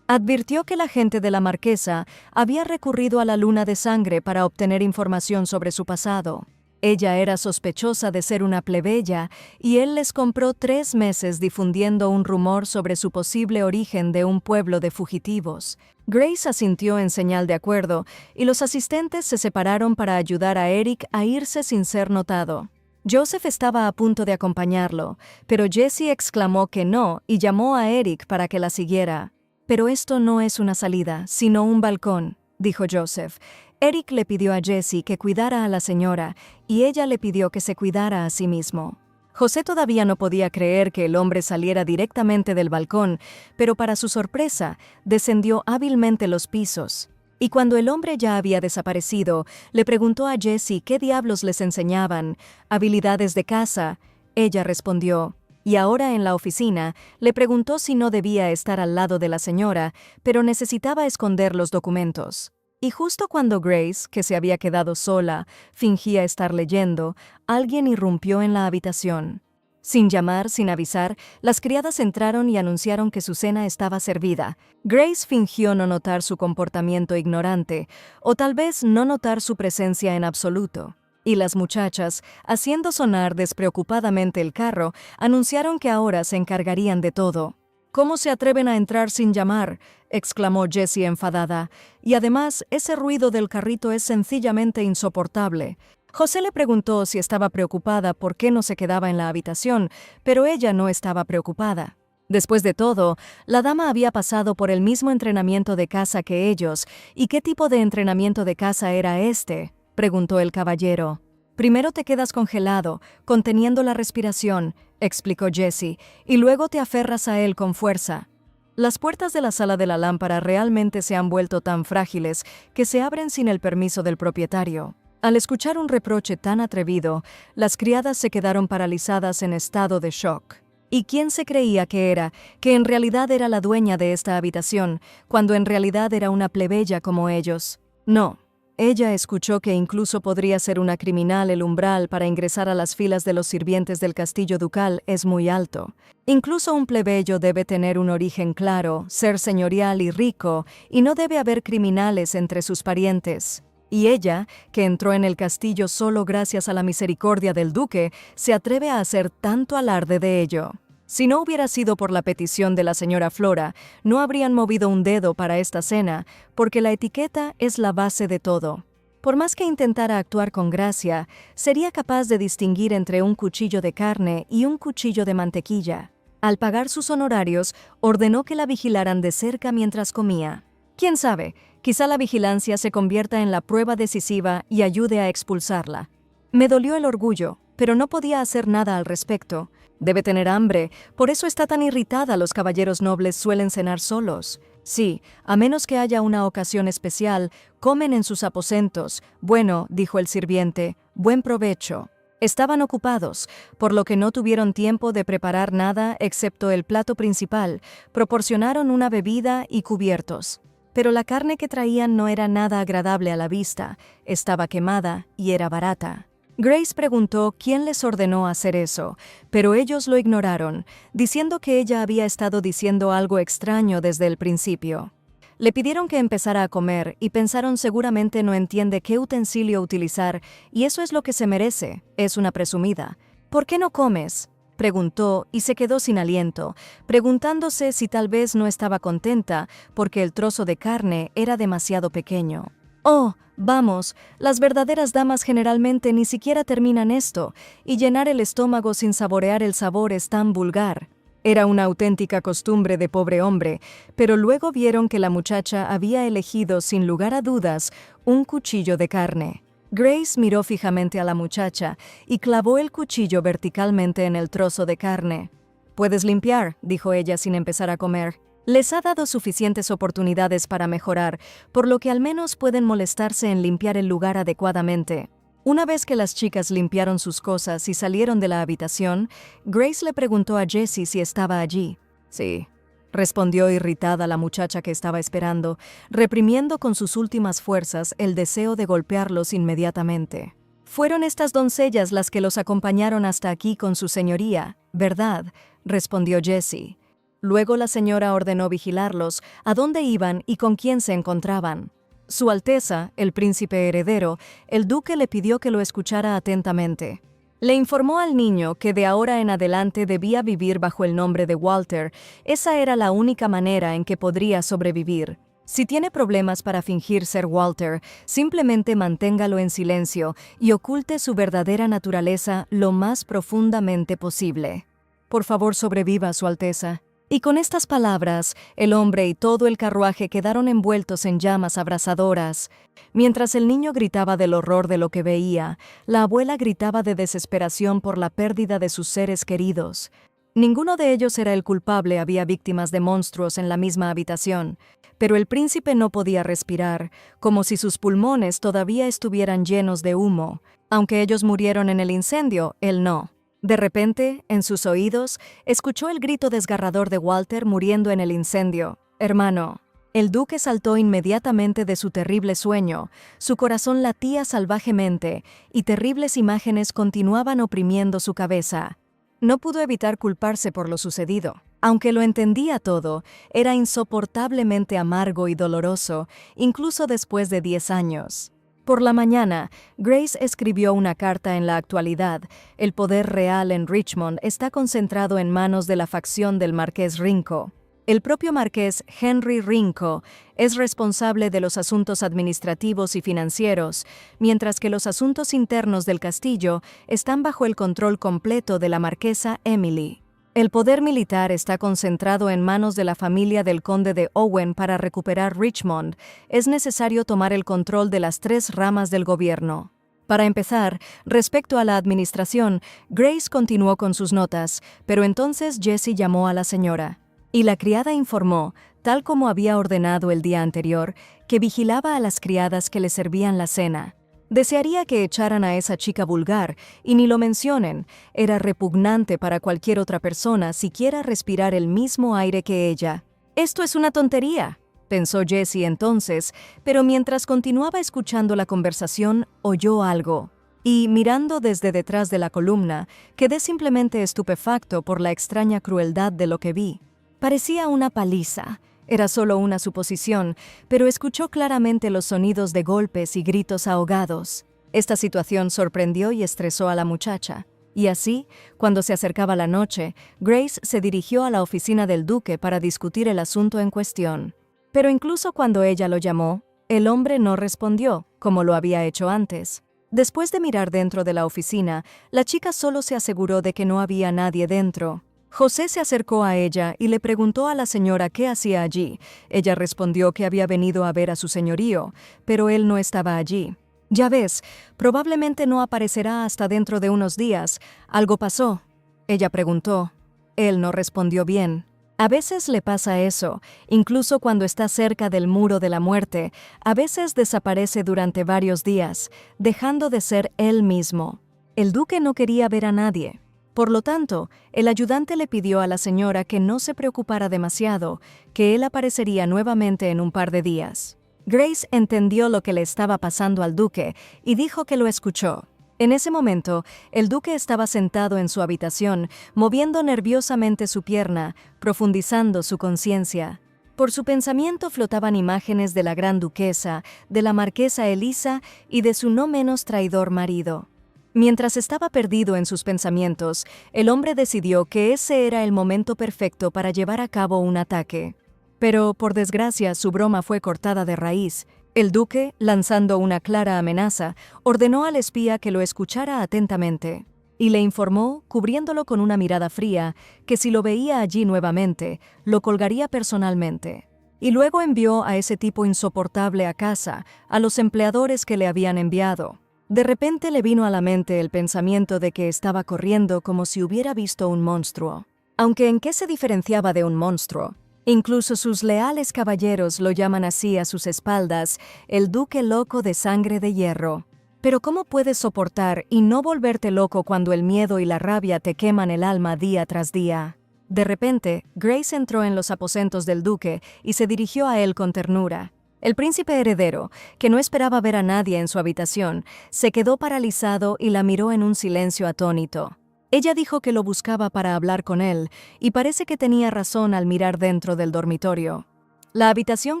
Advirtió que la gente de la marquesa había recurrido a la luna de sangre para obtener información sobre su pasado. Ella era sospechosa de ser una plebeya y él les compró 3 meses difundiendo un rumor sobre su posible origen de un pueblo de fugitivos. Grace asintió en señal de acuerdo y los asistentes se separaron para ayudar a Eric a irse sin ser notado. Joseph estaba a punto de acompañarlo, pero Jessie exclamó que no y llamó a Eric para que la siguiera. «Pero esto no es una salida, sino un balcón», dijo Joseph. Eric le pidió a Jessie que cuidara a la señora y ella le pidió que se cuidara a sí mismo. José todavía no podía creer que el hombre saliera directamente del balcón, pero para su sorpresa, descendió hábilmente los pisos. Y cuando el hombre ya había desaparecido, le preguntó a Jessie qué diablos les enseñaban, habilidades de caza. Ella respondió, y ahora en la oficina, le preguntó si no debía estar al lado de la señora, pero necesitaba esconder los documentos. Y justo cuando Grace, que se había quedado sola, fingía estar leyendo, alguien irrumpió en la habitación. Sin llamar, sin avisar, las criadas entraron y anunciaron que su cena estaba servida. Grace fingió no notar su comportamiento ignorante, o tal vez no notar su presencia en absoluto. Y las muchachas, haciendo sonar despreocupadamente el carro, anunciaron que ahora se encargarían de todo. «¿Cómo se atreven a entrar sin llamar?», exclamó Jessie enfadada. «Y además, ese ruido del carrito es sencillamente insoportable». José le preguntó si estaba preocupada por qué no se quedaba en la habitación, pero ella no estaba preocupada. Después de todo, la dama había pasado por el mismo entrenamiento de caza que ellos. ¿Y qué tipo de entrenamiento de caza era este?, preguntó el caballero. «Primero te quedas congelado, conteniendo la respiración», explicó Jessie, «y luego te aferras a él con fuerza». Las puertas de la sala de la lámpara realmente se han vuelto tan frágiles que se abren sin el permiso del propietario. Al escuchar un reproche tan atrevido, las criadas se quedaron paralizadas en estado de shock. ¿Y quién se creía que era? Que en realidad era la dueña de esta habitación, cuando en realidad era una plebeya como ellos. No. Ella escuchó que incluso podría ser una criminal. El umbral para ingresar a las filas de los sirvientes del castillo ducal es muy alto. Incluso un plebeyo debe tener un origen claro, ser señorial y rico, y no debe haber criminales entre sus parientes. Y ella, que entró en el castillo solo gracias a la misericordia del duque, se atreve a hacer tanto alarde de ello. Si no hubiera sido por la petición de la señora Flora, no habrían movido un dedo para esta cena, porque la etiqueta es la base de todo. Por más que intentara actuar con gracia, sería capaz de distinguir entre un cuchillo de carne y un cuchillo de mantequilla. Al pagar sus honorarios, ordenó que la vigilaran de cerca mientras comía. ¿Quién sabe? Quizá la vigilancia se convierta en la prueba decisiva y ayude a expulsarla. Me dolió el orgullo, pero no podía hacer nada al respecto. Debe tener hambre, por eso está tan irritada. Los caballeros nobles suelen cenar solos. Sí, a menos que haya una ocasión especial, comen en sus aposentos. Bueno, dijo el sirviente, buen provecho. Estaban ocupados, por lo que no tuvieron tiempo de preparar nada excepto el plato principal. Proporcionaron una bebida y cubiertos. Pero la carne que traían no era nada agradable a la vista, estaba quemada y era barata. Grace preguntó quién les ordenó hacer eso, pero ellos lo ignoraron, diciendo que ella había estado diciendo algo extraño desde el principio. Le pidieron que empezara a comer y pensaron seguramente no entiende qué utensilio utilizar y eso es lo que se merece, es una presumida. ¿Por qué no comes?, preguntó y se quedó sin aliento, preguntándose si tal vez no estaba contenta porque el trozo de carne era demasiado pequeño. «Oh, vamos, las verdaderas damas generalmente ni siquiera terminan esto, y llenar el estómago sin saborear el sabor es tan vulgar». Era una auténtica costumbre de pobre hombre, pero luego vieron que la muchacha había elegido sin lugar a dudas un cuchillo de carne. Grace miró fijamente a la muchacha y clavó el cuchillo verticalmente en el trozo de carne. «Puedes limpiar», dijo ella sin empezar a comer. Les ha dado suficientes oportunidades para mejorar, por lo que al menos pueden molestarse en limpiar el lugar adecuadamente. Una vez que las chicas limpiaron sus cosas y salieron de la habitación, Grace le preguntó a Jessie si estaba allí. «Sí», respondió irritada la muchacha que estaba esperando, reprimiendo con sus últimas fuerzas el deseo de golpearlos inmediatamente. «Fueron estas doncellas las que los acompañaron hasta aquí con su señoría, ¿verdad?», respondió Jessie. Luego la señora ordenó vigilarlos, a dónde iban y con quién se encontraban. Su Alteza, el príncipe heredero, el duque le pidió que lo escuchara atentamente. Le informó al niño que de ahora en adelante debía vivir bajo el nombre de Walter. Esa era la única manera en que podría sobrevivir. Si tiene problemas para fingir ser Walter, simplemente manténgalo en silencio y oculte su verdadera naturaleza lo más profundamente posible. Por favor, sobreviva, Su Alteza. Y con estas palabras, el hombre y todo el carruaje quedaron envueltos en llamas abrasadoras. Mientras el niño gritaba del horror de lo que veía, la abuela gritaba de desesperación por la pérdida de sus seres queridos. Ninguno de ellos era el culpable, había víctimas de monstruos en la misma habitación. Pero el príncipe no podía respirar, como si sus pulmones todavía estuvieran llenos de humo. Aunque ellos murieron en el incendio, él no. De repente, en sus oídos, escuchó el grito desgarrador de Walter muriendo en el incendio. «Hermano». El duque saltó inmediatamente de su terrible sueño, su corazón latía salvajemente, y terribles imágenes continuaban oprimiendo su cabeza. No pudo evitar culparse por lo sucedido. Aunque lo entendía todo, era insoportablemente amargo y doloroso, incluso después de 10 años. Por la mañana, Grace escribió una carta en la actualidad. El poder real en Richmond está concentrado en manos de la facción del Marqués Rinco. El propio Marqués Henry Rinco es responsable de los asuntos administrativos y financieros, mientras que los asuntos internos del castillo están bajo el control completo de la marquesa Emily. El poder militar está concentrado en manos de la familia del conde de Owen. Para recuperar Richmond, es necesario tomar el control de las 3 ramas del gobierno. Para empezar, respecto a la administración, Grace continuó con sus notas, pero entonces Jessie llamó a la señora. Y la criada informó, tal como había ordenado el día anterior, que vigilaba a las criadas que le servían la cena. Desearía que echaran a esa chica vulgar, y ni lo mencionen. Era repugnante para cualquier otra persona siquiera respirar el mismo aire que ella. «Esto es una tontería», pensó Jessie entonces, pero mientras continuaba escuchando la conversación, oyó algo. Y, mirando desde detrás de la columna, quedé simplemente estupefacto por la extraña crueldad de lo que vi. Parecía una paliza. Era solo una suposición, pero escuchó claramente los sonidos de golpes y gritos ahogados. Esta situación sorprendió y estresó a la muchacha. Y así, cuando se acercaba la noche, Grace se dirigió a la oficina del duque para discutir el asunto en cuestión. Pero incluso cuando ella lo llamó, el hombre no respondió, como lo había hecho antes. Después de mirar dentro de la oficina, la chica solo se aseguró de que no había nadie dentro. José se acercó a ella y le preguntó a la señora qué hacía allí. Ella respondió que había venido a ver a su señorío, pero él no estaba allí. «Ya ves, probablemente no aparecerá hasta dentro de unos días. ¿Algo pasó?», ella preguntó. Él no respondió bien. A veces le pasa eso, incluso cuando está cerca del muro de la muerte. A veces desaparece durante varios días, dejando de ser él mismo. El duque no quería ver a nadie. Por lo tanto, el ayudante le pidió a la señora que no se preocupara demasiado, que él aparecería nuevamente en un par de días. Grace entendió lo que le estaba pasando al duque y dijo que lo escuchó. En ese momento, el duque estaba sentado en su habitación, moviendo nerviosamente su pierna, profundizando su conciencia. Por su pensamiento flotaban imágenes de la gran duquesa, de la marquesa Elisa y de su no menos traidor marido. Mientras estaba perdido en sus pensamientos, el hombre decidió que ese era el momento perfecto para llevar a cabo un ataque. Pero, por desgracia, su broma fue cortada de raíz. El duque, lanzando una clara amenaza, ordenó al espía que lo escuchara atentamente. Y le informó, cubriéndolo con una mirada fría, que si lo veía allí nuevamente, lo colgaría personalmente. Y luego envió a ese tipo insoportable a casa, a los empleadores que le habían enviado. De repente le vino a la mente el pensamiento de que estaba corriendo como si hubiera visto un monstruo. Aunque ¿en qué se diferenciaba de un monstruo? Incluso sus leales caballeros lo llaman así a sus espaldas, el duque loco de sangre de hierro. Pero ¿cómo puedes soportar y no volverte loco cuando el miedo y la rabia te queman el alma día tras día? De repente, Grace entró en los aposentos del duque y se dirigió a él con ternura. El príncipe heredero, que no esperaba ver a nadie en su habitación, se quedó paralizado y la miró en un silencio atónito. Ella dijo que lo buscaba para hablar con él, y parece que tenía razón al mirar dentro del dormitorio. La habitación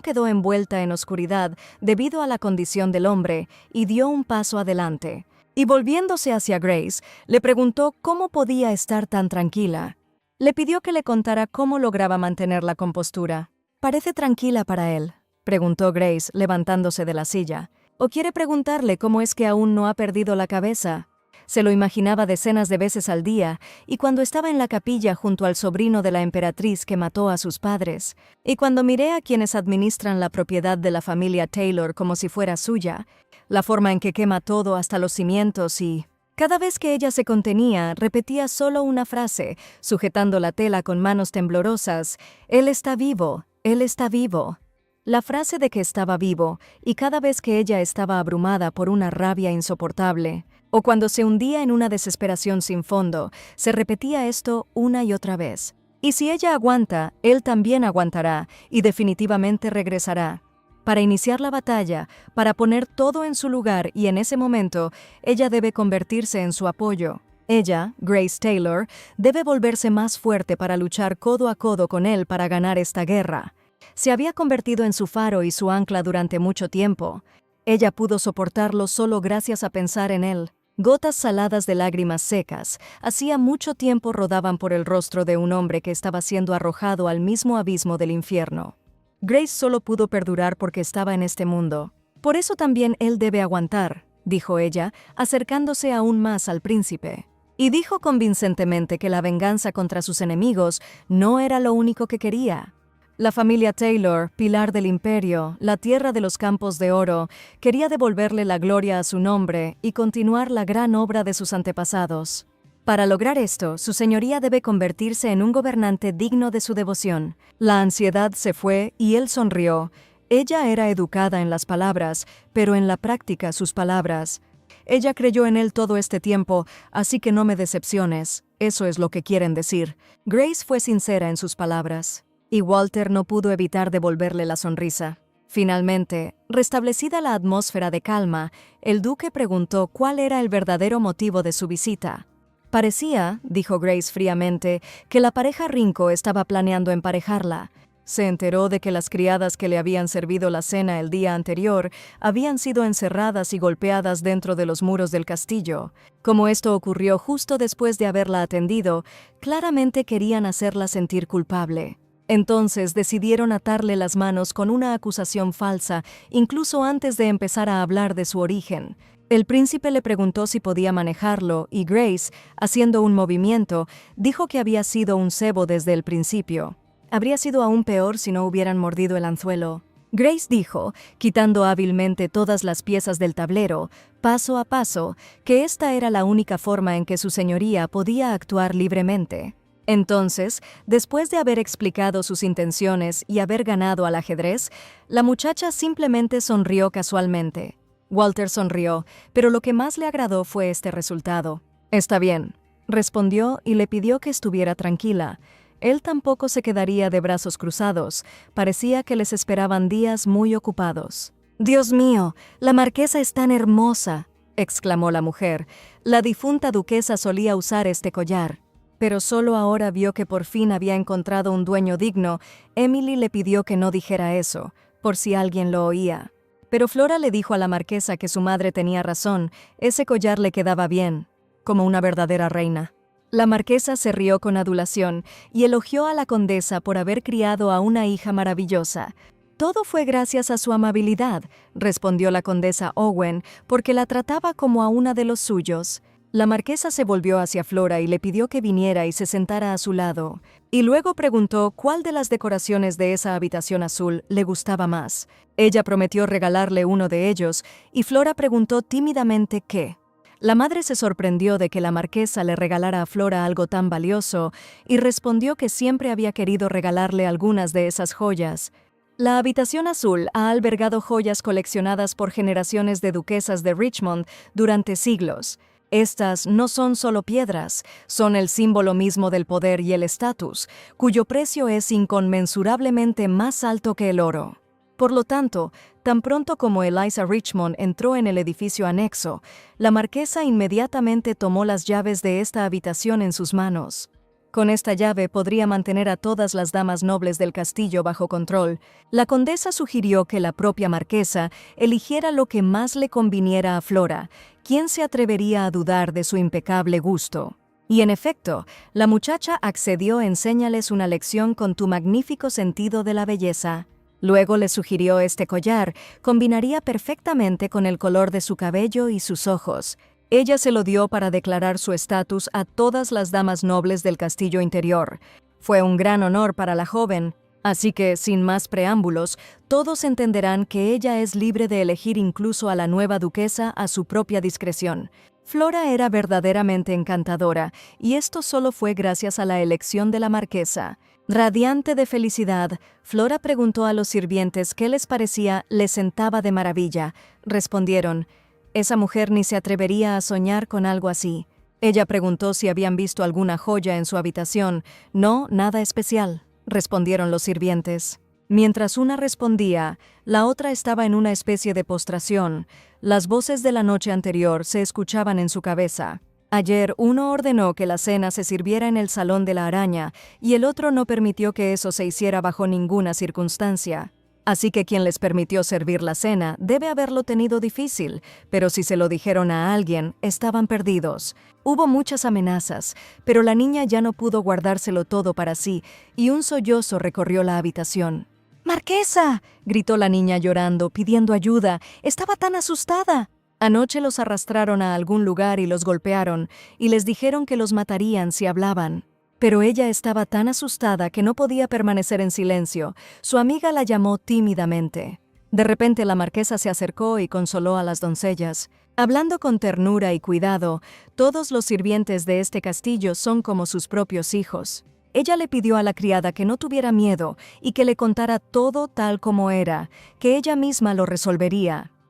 quedó envuelta en oscuridad debido a la condición del hombre, y dio un paso adelante. Y volviéndose hacia Grace, le preguntó cómo podía estar tan tranquila. Le pidió que le contara cómo lograba mantener la compostura. «Parece tranquila para él», preguntó Grace, levantándose de la silla. ¿O quiere preguntarle cómo es que aún no ha perdido la cabeza? Se lo imaginaba decenas de veces al día, y cuando estaba en la capilla junto al sobrino de la emperatriz que mató a sus padres, y cuando miré a quienes administran la propiedad de la familia Taylor como si fuera suya, la forma en que quema todo hasta los cimientos y... Cada vez que ella se contenía, repetía solo una frase, sujetando la tela con manos temblorosas: «Él está vivo, él está vivo». La frase de que estaba vivo, y cada vez que ella estaba abrumada por una rabia insoportable, o cuando se hundía en una desesperación sin fondo, se repetía esto una y otra vez. Y si ella aguanta, él también aguantará, y definitivamente regresará. Para iniciar la batalla, para poner todo en su lugar, y en ese momento, ella debe convertirse en su apoyo. Ella, Grace Taylor, debe volverse más fuerte para luchar codo a codo con él para ganar esta guerra. Se había convertido en su faro y su ancla durante mucho tiempo. Ella pudo soportarlo solo gracias a pensar en él. Gotas saladas de lágrimas secas, hacía mucho tiempo rodaban por el rostro de un hombre que estaba siendo arrojado al mismo abismo del infierno. Grace solo pudo perdurar porque estaba en este mundo. Por eso también él debe aguantar, dijo ella, acercándose aún más al príncipe. Y dijo convincentemente que la venganza contra sus enemigos no era lo único que quería. La familia Taylor, pilar del imperio, la tierra de los campos de oro, quería devolverle la gloria a su nombre y continuar la gran obra de sus antepasados. Para lograr esto, su señoría debe convertirse en un gobernante digno de su devoción. La ansiedad se fue y él sonrió. Ella era educada en las palabras, pero en la práctica sus palabras. Ella creyó en él todo este tiempo, así que no me decepciones. Eso es lo que quieren decir. Grace fue sincera en sus palabras. Y Walter no pudo evitar devolverle la sonrisa. Finalmente, restablecida la atmósfera de calma, el duque preguntó cuál era el verdadero motivo de su visita. Parecía, dijo Grace fríamente, que la pareja Rinco estaba planeando emparejarla. Se enteró de que las criadas que le habían servido la cena el día anterior habían sido encerradas y golpeadas dentro de los muros del castillo. Como esto ocurrió justo después de haberla atendido, claramente querían hacerla sentir culpable. Entonces decidieron atarle las manos con una acusación falsa, incluso antes de empezar a hablar de su origen. El príncipe le preguntó si podía manejarlo y Grace, haciendo un movimiento, dijo que había sido un cebo desde el principio. Habría sido aún peor si no hubieran mordido el anzuelo. Grace dijo, quitando hábilmente todas las piezas del tablero, paso a paso, que esta era la única forma en que su señoría podía actuar libremente. Entonces, después de haber explicado sus intenciones y haber ganado al ajedrez, la muchacha simplemente sonrió casualmente. Walter sonrió, pero lo que más le agradó fue este resultado. «Está bien», respondió y le pidió que estuviera tranquila. Él tampoco se quedaría de brazos cruzados, parecía que les esperaban días muy ocupados. «Dios mío, la marquesa es tan hermosa», exclamó la mujer. La difunta duquesa solía usar este collar. Pero solo ahora vio que por fin había encontrado un dueño digno. Emily le pidió que no dijera eso, por si alguien lo oía. Pero Flora le dijo a la marquesa que su madre tenía razón, ese collar le quedaba bien, como una verdadera reina. La marquesa se rió con adulación y elogió a la condesa por haber criado a una hija maravillosa. «Todo fue gracias a su amabilidad», respondió la condesa Owen, «porque la trataba como a una de los suyos». La marquesa se volvió hacia Flora y le pidió que viniera y se sentara a su lado. Y luego preguntó cuál de las decoraciones de esa habitación azul le gustaba más. Ella prometió regalarle uno de ellos, y Flora preguntó tímidamente qué. La madre se sorprendió de que la marquesa le regalara a Flora algo tan valioso, y respondió que siempre había querido regalarle algunas de esas joyas. La habitación azul ha albergado joyas coleccionadas por generaciones de duquesas de Richmond durante siglos. Estas no son solo piedras, son el símbolo mismo del poder y el estatus, cuyo precio es inconmensurablemente más alto que el oro. Por lo tanto, tan pronto como Eliza Richmond entró en el edificio anexo, la marquesa inmediatamente tomó las llaves de esta habitación en sus manos. Con esta llave podría mantener a todas las damas nobles del castillo bajo control. La condesa sugirió que la propia marquesa eligiera lo que más le conviniera a Flora. ¿Quién se atrevería a dudar de su impecable gusto? Y en efecto, la muchacha accedió. Enséñales una lección con tu magnífico sentido de la belleza. Luego le sugirió este collar, combinaría perfectamente con el color de su cabello y sus ojos. Ella se lo dio para declarar su estatus a todas las damas nobles del castillo interior. Fue un gran honor para la joven, así que, sin más preámbulos, todos entenderán que ella es libre de elegir incluso a la nueva duquesa a su propia discreción. Flora era verdaderamente encantadora, y esto solo fue gracias a la elección de la marquesa. Radiante de felicidad, Flora preguntó a los sirvientes qué les parecía, le sentaba de maravilla. Respondieron: esa mujer ni se atrevería a soñar con algo así. Ella preguntó si habían visto alguna joya en su habitación. No, nada especial, respondieron los sirvientes. Mientras una respondía, la otra estaba en una especie de postración. Las voces de la noche anterior se escuchaban en su cabeza. Ayer uno ordenó que la cena se sirviera en el Salón de la Araña y el otro no permitió que eso se hiciera bajo ninguna circunstancia. Así que quien les permitió servir la cena debe haberlo tenido difícil, pero si se lo dijeron a alguien, estaban perdidos. Hubo muchas amenazas, pero la niña ya no pudo guardárselo todo para sí y un sollozo recorrió la habitación. ¡Marquesa!, gritó la niña llorando, pidiendo ayuda. Estaba tan asustada. Anoche los arrastraron a algún lugar y los golpearon, y les dijeron que los matarían si hablaban. Pero ella estaba tan asustada que no podía permanecer en silencio. Su amiga la llamó tímidamente. De repente la marquesa se acercó y consoló a las doncellas. Hablando con ternura y cuidado, todos los sirvientes de este castillo son como sus propios hijos. Ella le pidió a la criada que no tuviera miedo y que le contara todo tal como era, que ella misma lo resolvería.